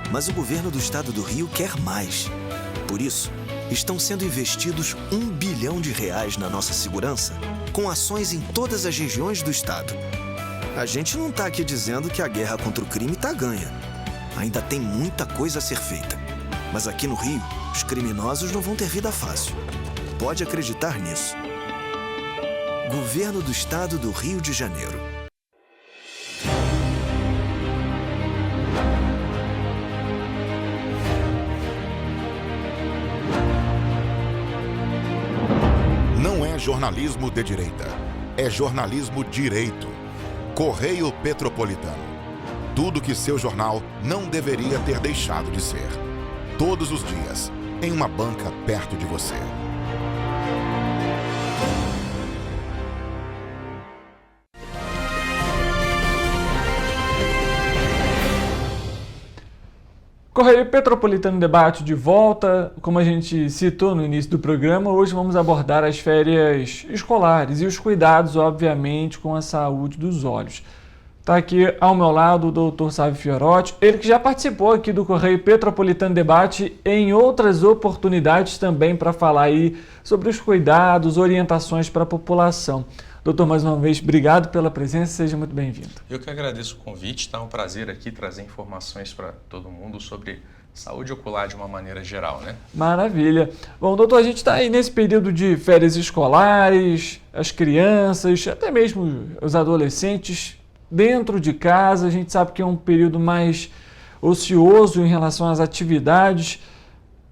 Mas o governo do estado do Rio quer mais. Por isso, estão sendo investidos R$ 1 bilhão na nossa segurança, com ações em todas as regiões do estado. A gente não está aqui dizendo que a guerra contra o crime está ganha. Ainda tem muita coisa a ser feita. Mas aqui no Rio, os criminosos não vão ter vida fácil. Pode acreditar nisso. Governo do Estado do Rio de Janeiro. Não é jornalismo de direita, é jornalismo direito. Correio Petropolitano. Tudo que seu jornal não deveria ter deixado de ser. Todos os dias, em uma banca perto de você. Correio Petropolitano Debate de volta. Como a gente citou no início do programa, hoje vamos abordar as férias escolares e os cuidados, obviamente, com a saúde dos olhos. Está aqui ao meu lado o doutor Sávio Fiorotti, ele que já participou aqui do Correio Petropolitano Debate em outras oportunidades também para falar aí sobre os cuidados, orientações para a população. Doutor, mais uma vez, obrigado pela presença, seja muito bem-vindo. Eu que agradeço o convite, tá um prazer aqui trazer informações para todo mundo sobre saúde ocular de uma maneira geral, né? Maravilha. Bom, doutor, a gente está aí nesse período de férias escolares, as crianças, até mesmo os adolescentes, dentro de casa. A gente sabe que é um período mais ocioso em relação às atividades.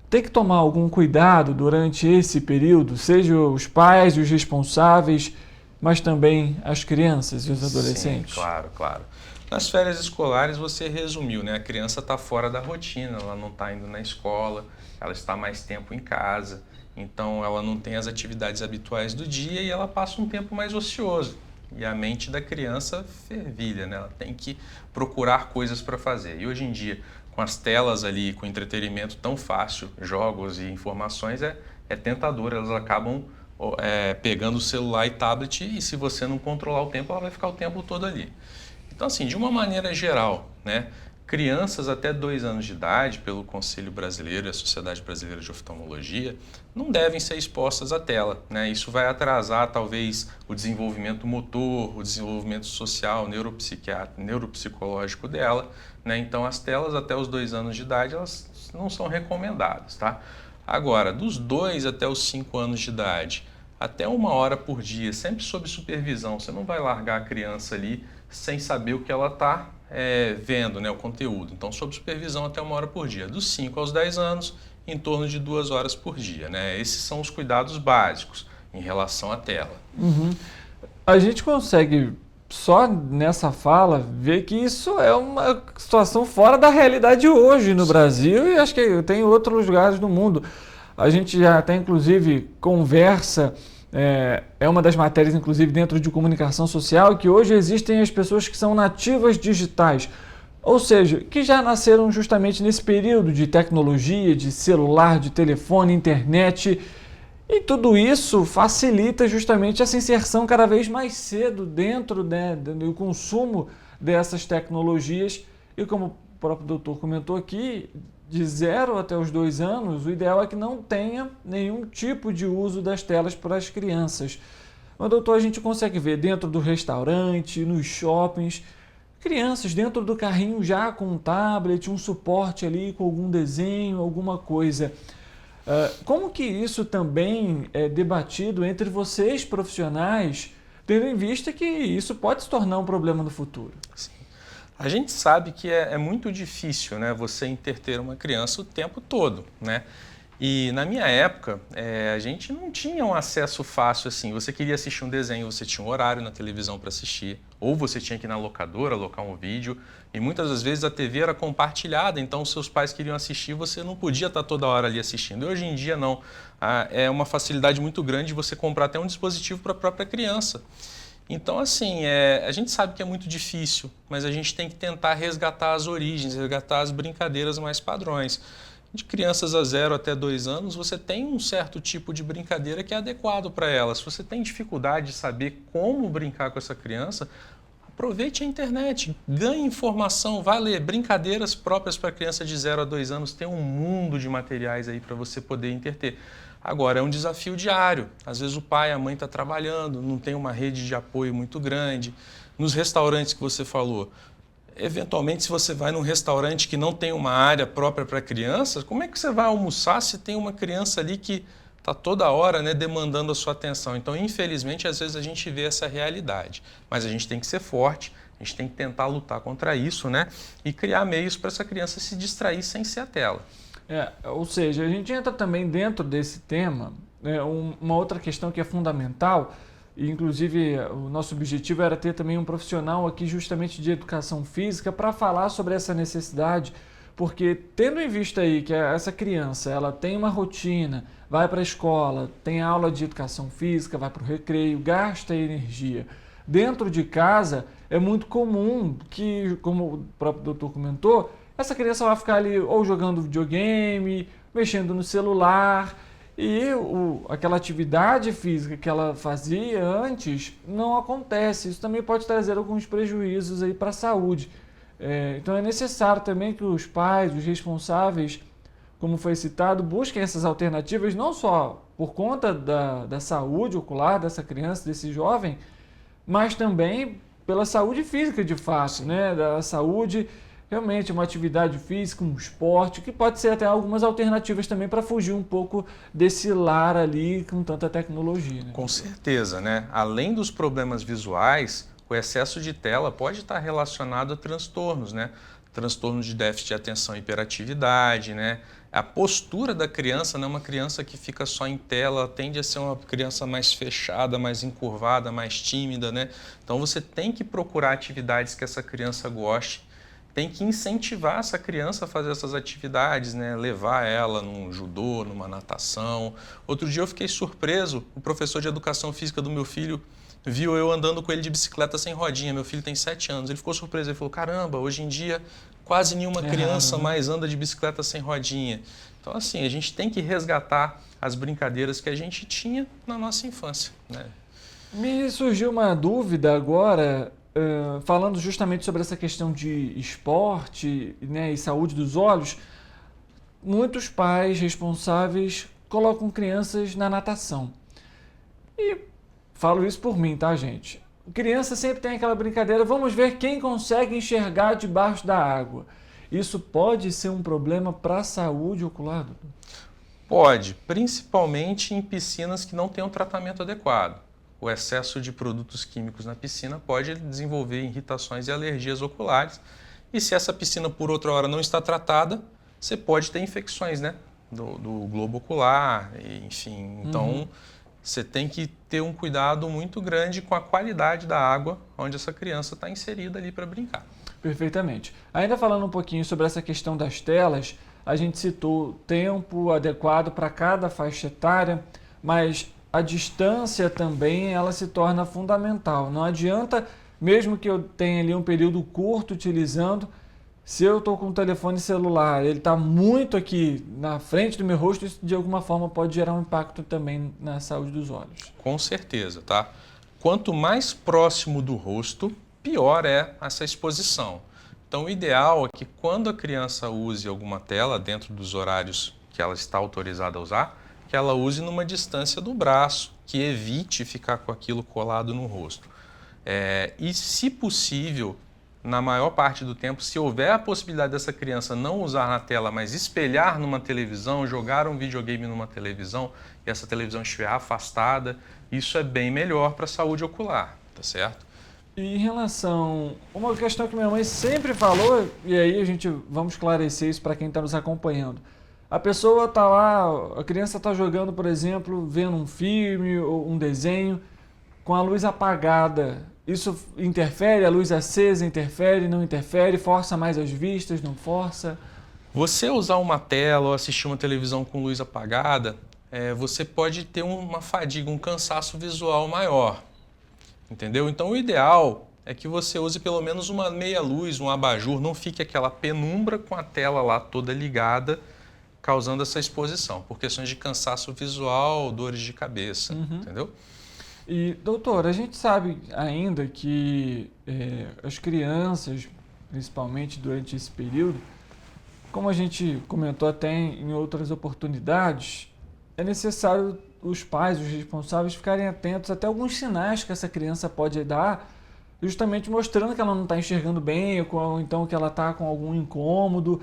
Tem que tomar algum cuidado durante esse período, seja os pais, os responsáveis, mas também as crianças e os adolescentes? Sim, claro. Nas férias escolares você resumiu, né? A criança está fora da rotina, ela não está indo na escola, ela está mais tempo em casa, então ela não tem as atividades habituais do dia e ela passa um tempo mais ocioso. E a mente da criança fervilha, né? Ela tem que procurar coisas para fazer. E hoje em dia, com as telas ali, com entretenimento tão fácil, jogos e informações, é tentador, elas acabam pegando o celular e tablet, e se você não controlar o tempo, ela vai ficar o tempo todo ali. Então, assim, de uma maneira geral, né, crianças até 2 anos de idade, pelo Conselho Brasileiro e a Sociedade Brasileira de Oftalmologia, não devem ser expostas à tela, né? Isso vai atrasar, talvez, o desenvolvimento motor, o desenvolvimento social, neuropsicológico dela, né? Então, as telas até os 2 anos de idade, elas não são recomendadas, tá? Agora, dos 2 até os 5 anos de idade, até 1 hora por dia, sempre sob supervisão. Você não vai largar a criança ali sem saber o que ela está vendo, né, o conteúdo. Então, sob supervisão até 1 hora por dia. Dos 5 aos 10 anos, em torno de 2 horas por dia, né? Esses são os cuidados básicos em relação à tela. Uhum. A gente consegue, só nessa fala, ver que isso é uma situação fora da realidade hoje no Brasil e acho que tem em outros lugares do mundo. A gente já até, inclusive, conversa, é uma das matérias, inclusive, dentro de comunicação social, que hoje existem as pessoas que são nativas digitais, ou seja, que já nasceram justamente nesse período de tecnologia, de celular, de telefone, internet, e tudo isso facilita justamente essa inserção cada vez mais cedo dentro, né, do consumo dessas tecnologias. E como o próprio doutor comentou aqui, de 0 até os 2 anos, o ideal é que não tenha nenhum tipo de uso das telas para as crianças. Mas, doutor, a gente consegue ver dentro do restaurante, nos shoppings, crianças dentro do carrinho já com um tablet, um suporte ali com algum desenho, alguma coisa. Como que isso também é debatido entre vocês, profissionais, tendo em vista que isso pode se tornar um problema no futuro? Sim. A gente sabe que é muito difícil, né, você entreter uma criança o tempo todo, né? E na minha época, a gente não tinha um acesso fácil assim. Você queria assistir um desenho, você tinha um horário na televisão para assistir, ou você tinha que ir na locadora, alocar um vídeo, e muitas das vezes a TV era compartilhada, então seus pais queriam assistir, você não podia estar toda hora ali assistindo. E hoje em dia não. É uma facilidade muito grande você comprar até um dispositivo para a própria criança. Então, assim, a gente sabe que é muito difícil, mas a gente tem que tentar resgatar as origens, resgatar as brincadeiras mais padrões. De crianças a 0 até 2 anos, você tem um certo tipo de brincadeira que é adequado para elas. Se você tem dificuldade de saber como brincar com essa criança, aproveite a internet, ganhe informação, vá ler brincadeiras próprias para criança de 0 a 2 anos, tem um mundo de materiais aí para você poder entreter. Agora, é um desafio diário. Às vezes o pai, a mãe está trabalhando, não tem uma rede de apoio muito grande. Nos restaurantes que você falou, eventualmente, se você vai num restaurante que não tem uma área própria para crianças, como é que você vai almoçar se tem uma criança ali que está toda hora, né, demandando a sua atenção? Então, infelizmente, às vezes a gente vê essa realidade. Mas a gente tem que ser forte, a gente tem que tentar lutar contra isso, né, e criar meios para essa criança se distrair sem ser a tela. Ou seja, a gente entra também dentro desse tema, né, uma outra questão que é fundamental, e inclusive o nosso objetivo era ter também um profissional aqui justamente de educação física para falar sobre essa necessidade, porque tendo em vista aí que essa criança ela tem uma rotina, vai para a escola, tem aula de educação física, vai para o recreio, gasta energia. Dentro de casa é muito comum que, como o próprio doutor comentou, essa criança vai ficar ali ou jogando videogame, mexendo no celular, e aquela atividade física que ela fazia antes não acontece. Isso também pode trazer alguns prejuízos aí para a saúde. Então é necessário também que os pais, os responsáveis, como foi citado, busquem essas alternativas, não só por conta da saúde ocular dessa criança, desse jovem, mas também pela saúde física de fato, né? Da saúde, realmente, uma atividade física, um esporte, que pode ser até algumas alternativas também para fugir um pouco desse lar ali com tanta tecnologia. Né? Com certeza, né? Além dos problemas visuais, o excesso de tela pode estar relacionado a transtornos, né? Transtornos de déficit de atenção e hiperatividade, né? A postura da criança, né? Uma criança que fica só em tela tende a ser uma criança mais fechada, mais encurvada, mais tímida, né? Então você tem que procurar atividades que essa criança goste, tem que incentivar essa criança a fazer essas atividades, né? Levar ela num judô, numa natação. Outro dia eu fiquei surpreso, o professor de educação física do meu filho viu eu andando com ele de bicicleta sem rodinha. Meu filho tem 7 anos. Ele ficou surpreso. Ele falou, caramba, hoje em dia quase nenhuma criança mais anda de bicicleta sem rodinha. Então, assim, a gente tem que resgatar as brincadeiras que a gente tinha na nossa infância, né? Me surgiu uma dúvida agora, falando justamente sobre essa questão de esporte, né, e saúde dos olhos. Muitos pais responsáveis colocam crianças na natação. E falo isso por mim, tá, gente? Criança sempre tem aquela brincadeira, vamos ver quem consegue enxergar debaixo da água. Isso pode ser um problema para a saúde ocular? Pode, principalmente em piscinas que não têm um tratamento adequado. O excesso de produtos químicos na piscina pode desenvolver irritações e alergias oculares. E se essa piscina, por outra hora, não está tratada, você pode ter infecções, né? Do globo ocular, enfim. Então, você tem que ter um cuidado muito grande com a qualidade da água onde essa criança está inserida ali para brincar. Perfeitamente. Ainda falando um pouquinho sobre essa questão das telas, a gente citou tempo adequado para cada faixa etária, mas a distância também ela se torna fundamental. Não adianta, mesmo que eu tenha ali um período curto utilizando, se eu estou com o telefone celular, ele está muito aqui na frente do meu rosto, isso de alguma forma pode gerar um impacto também na saúde dos olhos. Com certeza, tá? Quanto mais próximo do rosto, pior é essa exposição. Então, o ideal é que quando a criança use alguma tela dentro dos horários que ela está autorizada a usar, que ela use numa distância do braço, que evite ficar com aquilo colado no rosto. E, se possível, na maior parte do tempo, se houver a possibilidade dessa criança não usar na tela, mas espelhar numa televisão, jogar um videogame numa televisão e essa televisão estiver afastada, isso é bem melhor para a saúde ocular, tá certo? E em relação a uma questão que minha mãe sempre falou, e aí vamos esclarecer isso para quem está nos acompanhando. A pessoa está lá, a criança está jogando, por exemplo, vendo um filme ou um desenho com a luz apagada. Isso interfere? A luz acesa interfere, não interfere? Força mais as vistas, não força? Você usar uma tela ou assistir uma televisão com luz apagada, você pode ter uma fadiga, um cansaço visual maior, entendeu? Então o ideal é que você use pelo menos uma meia luz, um abajur, não fique aquela penumbra com a tela lá toda ligada, causando essa exposição, por questões de cansaço visual, dores de cabeça, entendeu? E, doutor, a gente sabe ainda que as crianças, principalmente durante esse período, como a gente comentou até em outras oportunidades, é necessário os pais, os responsáveis, ficarem atentos até alguns sinais que essa criança pode dar, justamente mostrando que ela não está enxergando bem, ou então que ela está com algum incômodo.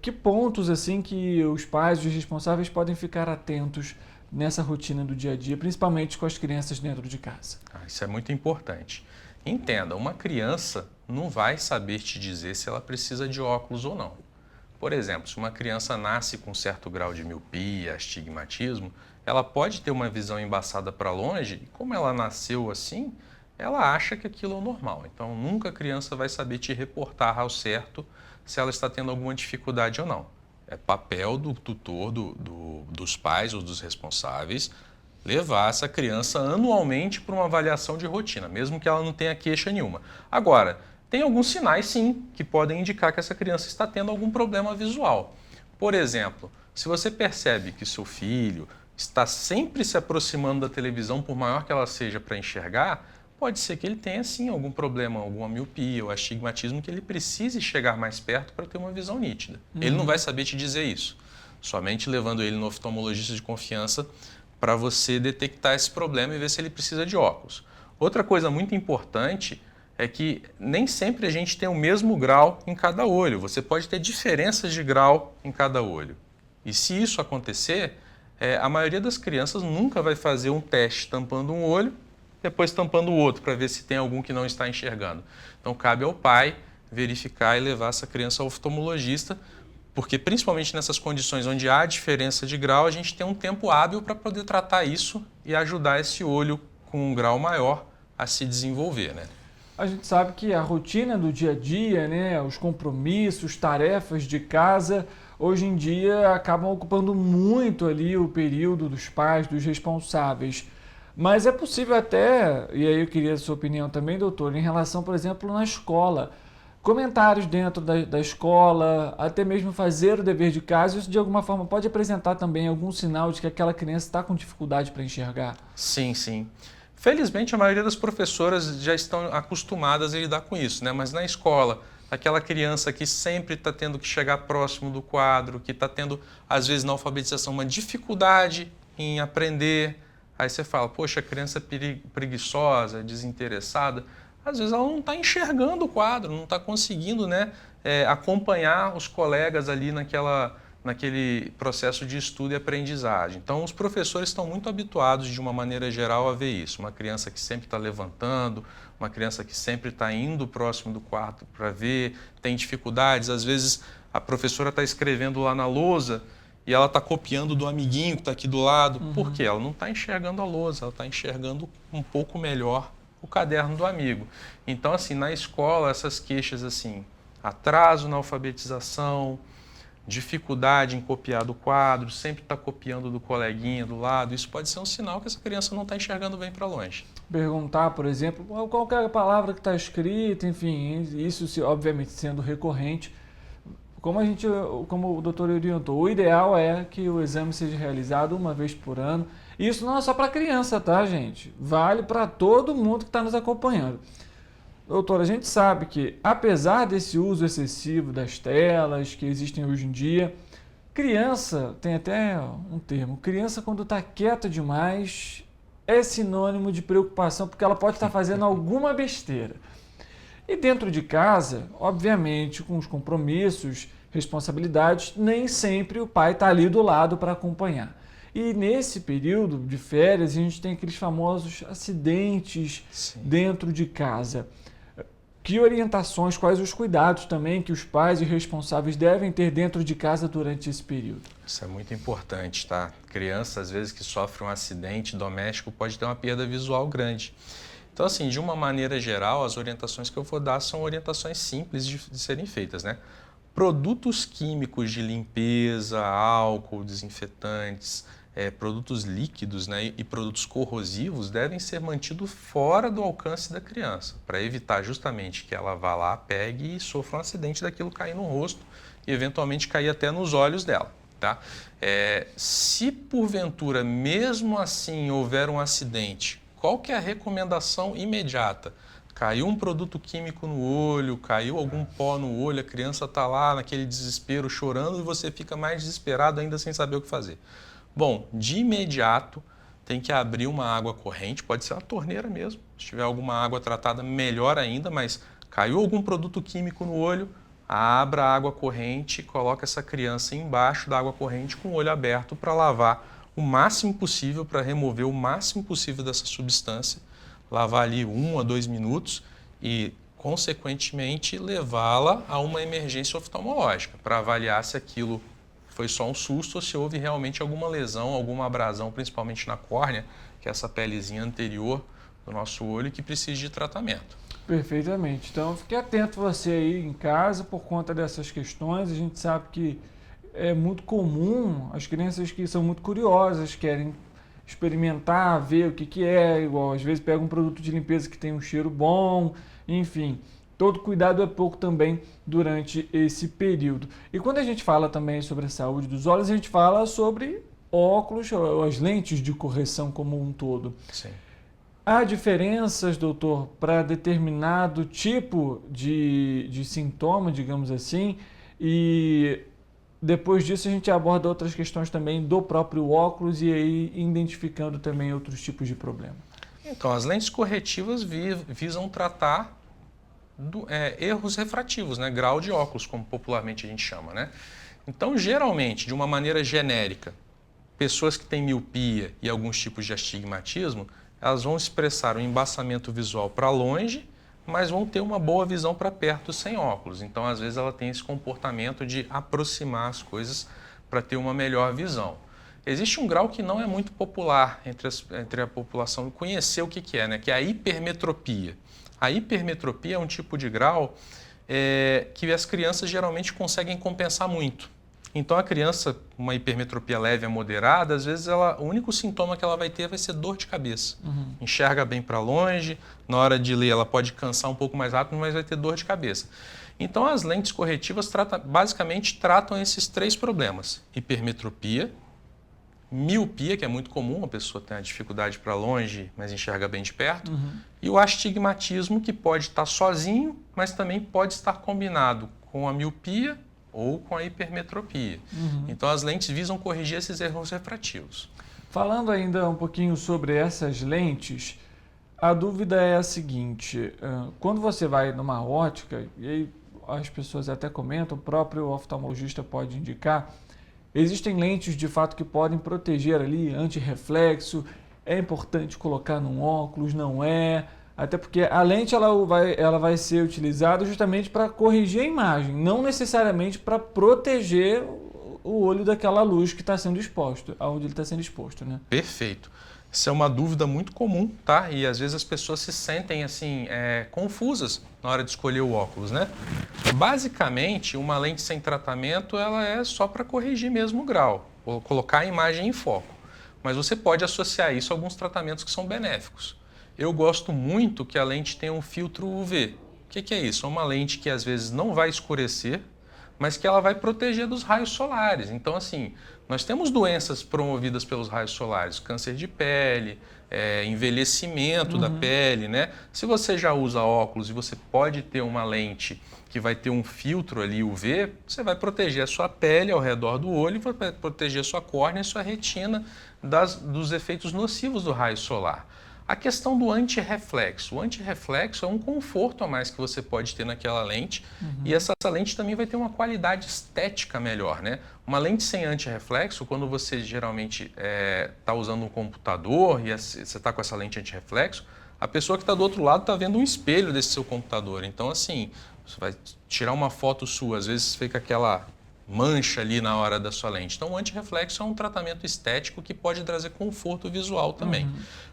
Que pontos assim que os pais, os responsáveis podem ficar atentos nessa rotina do dia a dia, principalmente com as crianças dentro de casa? Isso é muito importante. Entenda, uma criança não vai saber te dizer se ela precisa de óculos ou não. Por exemplo, se uma criança nasce com um certo grau de miopia, astigmatismo, ela pode ter uma visão embaçada para longe e como ela nasceu assim, ela acha que aquilo é o normal. Então, nunca a criança vai saber te reportar ao certo se ela está tendo alguma dificuldade ou não. É papel do tutor, dos pais ou dos responsáveis, levar essa criança anualmente para uma avaliação de rotina, mesmo que ela não tenha queixa nenhuma. Agora, tem alguns sinais, sim, que podem indicar que essa criança está tendo algum problema visual. Por exemplo, se você percebe que seu filho está sempre se aproximando da televisão, por maior que ela seja, para enxergar, pode ser que ele tenha, sim, algum problema, alguma miopia ou astigmatismo, que ele precise chegar mais perto para ter uma visão nítida. Ele não vai saber te dizer isso, somente levando ele no oftalmologista de confiança para você detectar esse problema e ver se ele precisa de óculos. Outra coisa muito importante é que nem sempre a gente tem o mesmo grau em cada olho. Você pode ter diferenças de grau em cada olho. E se isso acontecer, a maioria das crianças nunca vai fazer um teste tampando um olho, depois tampando o outro, para ver se tem algum que não está enxergando. Então, cabe ao pai verificar e levar essa criança ao oftalmologista, porque principalmente nessas condições onde há diferença de grau, a gente tem um tempo hábil para poder tratar isso e ajudar esse olho com um grau maior a se desenvolver, né? A gente sabe que a rotina do dia a dia, né, os compromissos, tarefas de casa, hoje em dia acabam ocupando muito ali o período dos pais, dos responsáveis. Mas é possível até, e aí eu queria a sua opinião também, doutor, em relação, por exemplo, na escola. Comentários dentro da escola, até mesmo fazer o dever de casa, isso de alguma forma pode apresentar também algum sinal de que aquela criança está com dificuldade para enxergar? Sim, sim. Felizmente, a maioria das professoras já estão acostumadas a lidar com isso, né? Mas na escola, aquela criança que sempre está tendo que chegar próximo do quadro, que está tendo, às vezes, na alfabetização, uma dificuldade em aprender. Aí você fala, poxa, a criança é preguiçosa, desinteressada. Às vezes ela não está enxergando o quadro, não está conseguindo, né, acompanhar os colegas ali naquele processo de estudo e aprendizagem. Então, os professores estão muito habituados, de uma maneira geral, a ver isso. Uma criança que sempre está levantando, uma criança que sempre está indo próximo do quarto para ver, tem dificuldades. Às vezes, a professora está escrevendo lá na lousa e ela está copiando do amiguinho que está aqui do lado. Por quê? Ela não está enxergando a lousa, ela está enxergando um pouco melhor o caderno do amigo. Então, assim, na escola, essas queixas, assim, atraso na alfabetização, dificuldade em copiar do quadro, sempre está copiando do coleguinha do lado, isso pode ser um sinal que essa criança não está enxergando bem para longe. Perguntar, por exemplo, qual é a palavra que está escrita, enfim, isso obviamente sendo recorrente. Como o doutor orientou, o ideal é que o exame seja realizado uma vez por ano. Isso não é só para criança, tá, gente? Vale para todo mundo que está nos acompanhando. Doutor, a gente sabe que, apesar desse uso excessivo das telas que existem hoje em dia, criança, tem até um termo, criança quando está quieta demais é sinônimo de preocupação, porque ela pode estar fazendo alguma besteira. E dentro de casa, obviamente, com os compromissos, responsabilidades, nem sempre o pai está ali do lado para acompanhar. E nesse período de férias, a gente tem aqueles famosos acidentes dentro de casa. Que orientações, quais os cuidados também que os pais e responsáveis devem ter dentro de casa durante esse período? Isso é muito importante, tá? Criança, às vezes, que sofre um acidente doméstico, pode ter uma perda visual grande. Então, assim, de uma maneira geral, as orientações que eu vou dar são orientações simples de serem feitas, né? Produtos químicos de limpeza, álcool, desinfetantes, produtos líquidos, né, e produtos corrosivos devem ser mantidos fora do alcance da criança, para evitar justamente que ela vá lá, pegue e sofra um acidente daquilo cair no rosto e eventualmente cair até nos olhos dela. Tá? Se porventura, mesmo assim, houver um acidente, qual que é a recomendação imediata? Caiu um produto químico no olho, caiu algum pó no olho, a criança está lá naquele desespero, chorando, e você fica mais desesperado ainda sem saber o que fazer. Bom, de imediato tem que abrir uma água corrente, pode ser uma torneira mesmo, se tiver alguma água tratada melhor ainda, mas caiu algum produto químico no olho, abra a água corrente, coloca essa criança embaixo da água corrente com o olho aberto para lavar o máximo possível, para remover o máximo possível dessa substância, lavar ali 1 a 2 minutos e, consequentemente, levá-la a uma emergência oftalmológica para avaliar se aquilo foi só um susto ou se houve realmente alguma lesão, alguma abrasão, principalmente na córnea, que é essa pelezinha anterior do nosso olho, que precisa de tratamento. Perfeitamente. Então, fique atento você aí em casa por conta dessas questões. A gente sabe que é muito comum as crianças que são muito curiosas, querem experimentar, ver o que é, igual às vezes pega um produto de limpeza que tem um cheiro bom, enfim. todo cuidado é pouco também durante esse período. E quando a gente fala também sobre a saúde dos olhos, a gente fala sobre óculos, as lentes de correção como um todo. Sim. Há diferenças, doutor, para determinado tipo de sintoma, digamos assim, e depois disso a gente aborda outras questões também do próprio óculos e aí identificando também outros tipos de problema. Então, as lentes corretivas visam tratar erros refrativos, né? Grau de óculos, como popularmente a gente chama, né? Então, geralmente, de uma maneira genérica, pessoas que têm miopia e alguns tipos de astigmatismo, elas vão expressar um embaçamento visual para longe, mas vão ter uma boa visão para perto sem óculos. Então, às vezes, ela tem esse comportamento de aproximar as coisas para ter uma melhor visão. Existe um grau que não é muito popular entre a população conhecer o que é, né? Que é a hipermetropia. A hipermetropia é um tipo de grau que as crianças geralmente conseguem compensar muito. Então, a criança com uma hipermetropia leve a moderada, às vezes o único sintoma que ela vai ter vai ser dor de cabeça. Enxerga bem para longe, na hora de ler ela pode cansar um pouco mais rápido, mas vai ter dor de cabeça. Então, as lentes corretivas basicamente tratam esses 3 problemas: hipermetropia, miopia, que é muito comum, a pessoa tem a dificuldade para longe, mas enxerga bem de perto, e o astigmatismo, que pode estar sozinho, mas também pode estar combinado com a miopia ou com a hipermetropia. Então, as lentes visam corrigir esses erros refrativos. Falando ainda um pouquinho sobre essas lentes, a dúvida é a seguinte: quando você vai numa ótica, e aí as pessoas até comentam, o próprio oftalmologista pode indicar, existem lentes de fato que podem proteger ali, anti-reflexo, é importante colocar num óculos, não é? Até porque a lente ela vai ser utilizada justamente para corrigir a imagem, não necessariamente para proteger o olho daquela luz que está sendo exposto, aonde ele está sendo exposto, né? Perfeito. Isso é uma dúvida muito comum, tá? E às vezes as pessoas se sentem assim, confusas na hora de escolher o óculos, né? Basicamente, uma lente sem tratamento, ela é só para corrigir mesmo o grau, ou colocar a imagem em foco. Mas você pode associar isso a alguns tratamentos que são benéficos. Eu gosto muito que a lente tenha um filtro UV. O que é isso? É uma lente que às vezes não vai escurecer, mas que ela vai proteger dos raios solares. Então, assim, nós temos doenças promovidas pelos raios solares, câncer de pele, envelhecimento da pele, né? Se você já usa óculos e você pode ter uma lente que vai ter um filtro ali UV, você vai proteger a sua pele ao redor do olho, vai proteger a sua córnea e a sua retina dos efeitos nocivos do raio solar. A questão do antirreflexo. O antirreflexo é um conforto a mais que você pode ter naquela lente e essa lente também vai ter uma qualidade estética melhor, né? Uma lente sem antirreflexo, quando você geralmente está usando um computador e você está com essa lente antirreflexo, a pessoa que está do outro lado está vendo um espelho desse seu computador. Então, assim, você vai tirar uma foto sua, às vezes fica aquela mancha ali na hora da sua lente. Então, o antirreflexo é um tratamento estético que pode trazer conforto visual também.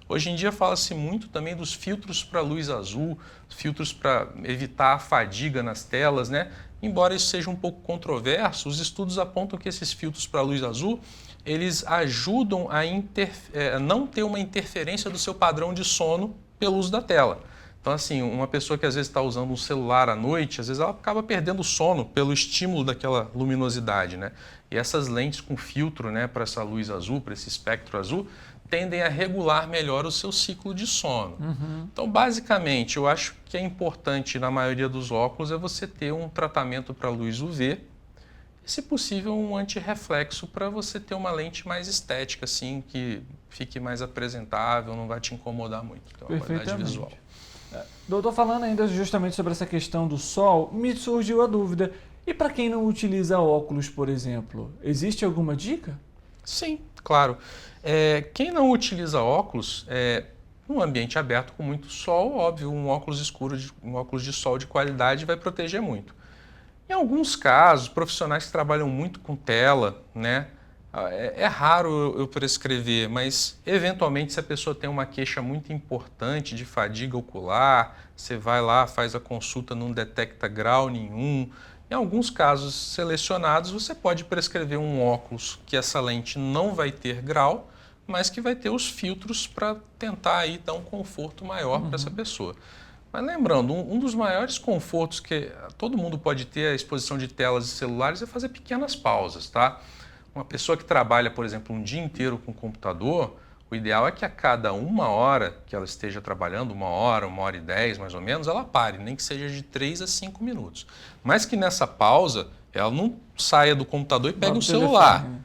Hoje em dia fala-se muito também dos filtros para luz azul, filtros para evitar a fadiga nas telas, né? Embora isso seja um pouco controverso, os estudos apontam que esses filtros para luz azul, eles ajudam a não ter uma interferência do seu padrão de sono pelo uso da tela. Então, assim, uma pessoa que às vezes está usando um celular à noite, às vezes ela acaba perdendo o sono pelo estímulo daquela luminosidade, né? E essas lentes com filtro, né, para essa luz azul, para esse espectro azul, tendem a regular melhor o seu ciclo de sono. Então, basicamente, eu acho que é importante, na maioria dos óculos, é você ter um tratamento para luz UV e, se possível, um antirreflexo para você ter uma lente mais estética, assim, que fique mais apresentável, não vai te incomodar muito. Então, a qualidade visual. Doutor, falando ainda justamente sobre essa questão do sol, me surgiu a dúvida. E para quem não utiliza óculos, por exemplo, existe alguma dica? Sim, claro. Quem não utiliza óculos, num ambiente aberto com muito sol, óbvio, um óculos escuro, um óculos de sol de qualidade vai proteger muito. Em alguns casos, profissionais que trabalham muito com tela, né? É raro eu prescrever, mas eventualmente se a pessoa tem uma queixa muito importante de fadiga ocular, você vai lá, faz a consulta, não detecta grau nenhum. Em alguns casos selecionados, você pode prescrever um óculos que essa lente não vai ter grau, mas que vai ter os filtros para tentar aí dar um conforto maior para essa pessoa. Mas lembrando, um dos maiores confortos que todo mundo pode ter a exposição de telas e celulares é fazer pequenas pausas, tá? Uma pessoa que trabalha, por exemplo, um dia inteiro com computador, o ideal é que a cada 1 hora que ela esteja trabalhando, 1 hora, 1h10 mais ou menos, ela pare, nem que seja de 3 a 5 minutos. Mas que nessa pausa, ela não saia do computador e pegue o celular. Telefone, né?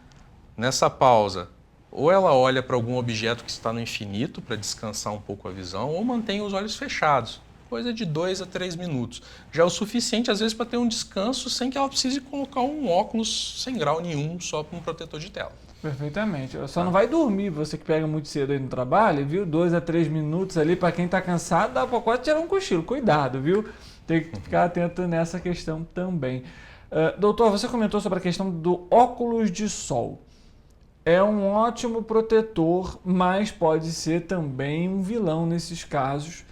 Nessa pausa, ou ela olha para algum objeto que está no infinito para descansar um pouco a visão, ou mantém os olhos fechados. Coisa de 2 a 3 minutos. Já é o suficiente, às vezes, para ter um descanso sem que ela precise colocar um óculos sem grau nenhum, só para um protetor de tela. Perfeitamente. Só não vai dormir, você que pega muito cedo aí no trabalho, viu? 2 a 3 minutos ali, para quem está cansado, dá para quase tirar um cochilo. Cuidado, viu? Tem que ficar atento nessa questão também. Doutor, você comentou sobre a questão do óculos de sol. É um ótimo protetor, mas pode ser também um vilão nesses casos,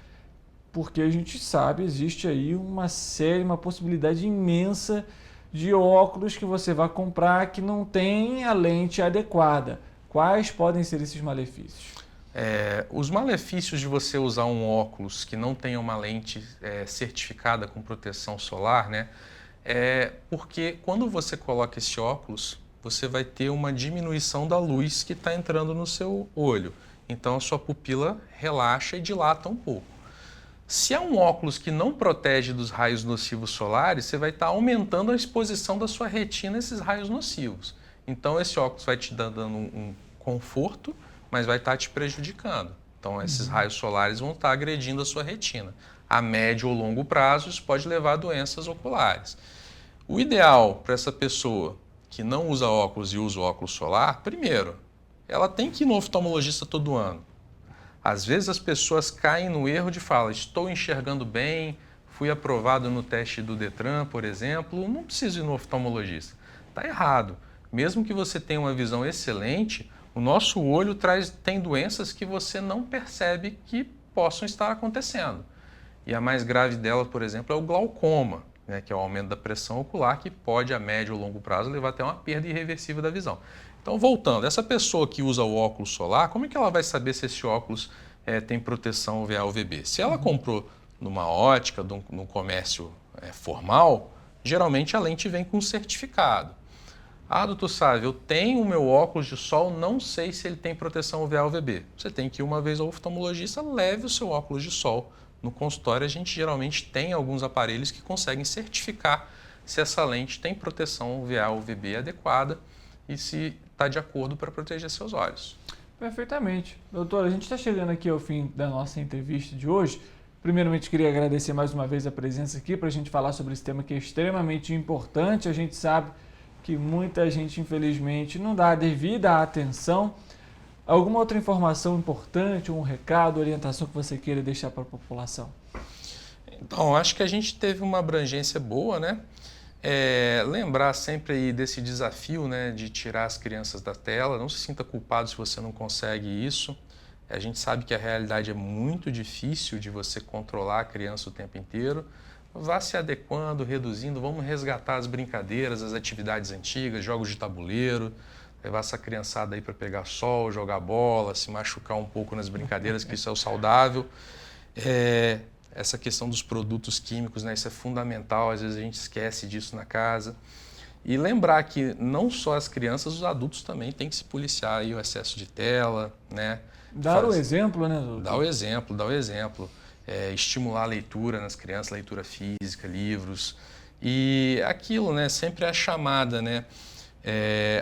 porque a gente sabe, existe aí uma possibilidade imensa de óculos que você vai comprar que não tem a lente adequada. Quais podem ser esses malefícios? Os malefícios de você usar um óculos que não tenha uma lente certificada com proteção solar, né? Porque quando você coloca esse óculos, você vai ter uma diminuição da luz que está entrando no seu olho. Então a sua pupila relaxa e dilata um pouco. Se é um óculos que não protege dos raios nocivos solares, você vai estar aumentando a exposição da sua retina a esses raios nocivos. Então esse óculos vai te dando um conforto, mas vai estar te prejudicando. Então esses raios solares vão estar agredindo a sua retina. A médio ou longo prazo isso pode levar a doenças oculares. O ideal para essa pessoa que não usa óculos e usa óculos solar, primeiro, ela tem que ir no oftalmologista todo ano. Às vezes as pessoas caem no erro de falar, estou enxergando bem, fui aprovado no teste do Detran, por exemplo, não preciso ir no oftalmologista. Está errado. Mesmo que você tenha uma visão excelente, o nosso olho tem doenças que você não percebe que possam estar acontecendo. E a mais grave dela, por exemplo, é o glaucoma, né, que é o aumento da pressão ocular, que pode, a médio ou longo prazo, levar até uma perda irreversível da visão. Então, voltando, essa pessoa que usa o óculos solar, como é que ela vai saber se esse óculos tem proteção UVA-UVB? Se ela comprou numa ótica, num comércio formal, geralmente a lente vem com certificado. Ah, doutor Sávio, eu tenho o meu óculos de sol, não sei se ele tem proteção UVA-UVB. Você tem que ir uma vez ao oftalmologista, leve o seu óculos de sol. No consultório, a gente geralmente tem alguns aparelhos que conseguem certificar se essa lente tem proteção UVA-UVB adequada e se está de acordo para proteger seus olhos. Perfeitamente. Doutor, a gente está chegando aqui ao fim da nossa entrevista de hoje. Primeiramente, queria agradecer mais uma vez a presença aqui para a gente falar sobre esse tema que é extremamente importante. A gente sabe que muita gente, infelizmente, não dá a devida atenção. Alguma outra informação importante, um recado, orientação que você queira deixar para a população? Então, acho que a gente teve uma abrangência boa, né? Lembrar sempre aí desse desafio, né, de tirar as crianças da tela. Não se sinta culpado se você não consegue isso. A gente sabe que a realidade é muito difícil de você controlar a criança o tempo inteiro. Vá se adequando, reduzindo, vamos resgatar as brincadeiras, as atividades antigas, jogos de tabuleiro, levar essa criançada aí para pegar sol, jogar bola, se machucar um pouco nas brincadeiras, que isso é o saudável. Essa questão dos produtos químicos, né, isso é fundamental, às vezes a gente esquece disso na casa. E lembrar que não só as crianças, os adultos também têm que se policiar aí o excesso de tela, né? Dar o exemplo, né, doutor? Dar o exemplo. Estimular a leitura nas crianças, leitura física, livros. E aquilo, né, sempre a chamada, né?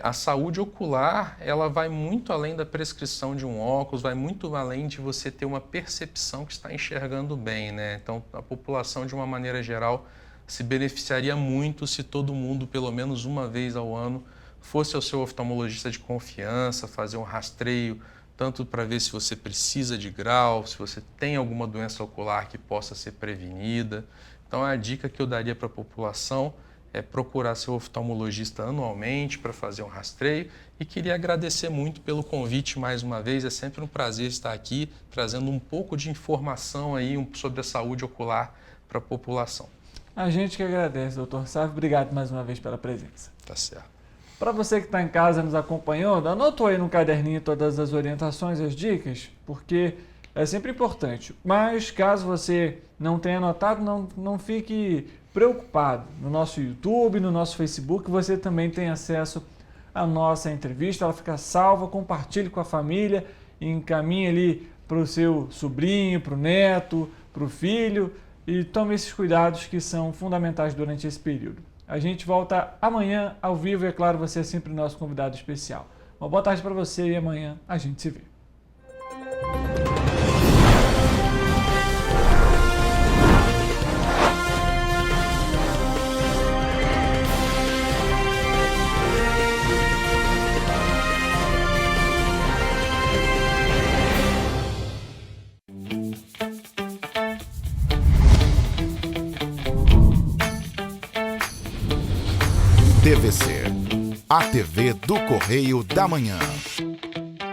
A saúde ocular, ela vai muito além da prescrição de um óculos, vai muito além de você ter uma percepção que está enxergando bem, né? Então, a população, de uma maneira geral, se beneficiaria muito se todo mundo, pelo menos uma vez ao ano, fosse ao seu oftalmologista de confiança, fazer um rastreio, tanto para ver se você precisa de grau, se você tem alguma doença ocular que possa ser prevenida. Então, a dica que eu daria para a população é procurar seu oftalmologista anualmente para fazer um rastreio, e queria agradecer muito pelo convite mais uma vez. É sempre um prazer estar aqui trazendo um pouco de informação aí sobre a saúde ocular para a população. A gente que agradece, doutor Sávio. Obrigado mais uma vez pela presença. Tá certo. Para você que está em casa nos acompanhando, anotou aí no caderninho todas as orientações, as dicas, porque é sempre importante. Mas caso você não tenha anotado, não fique preocupado. No nosso YouTube, no nosso Facebook, você também tem acesso à nossa entrevista. Ela fica salva, compartilhe com a família, encaminhe ali para o seu sobrinho, para o neto, para o filho e tome esses cuidados que são fundamentais durante esse período. A gente volta amanhã ao vivo e, é claro, você é sempre o nosso convidado especial. Uma boa tarde para você e amanhã a gente se vê. TVC, a TV do Correio da Manhã.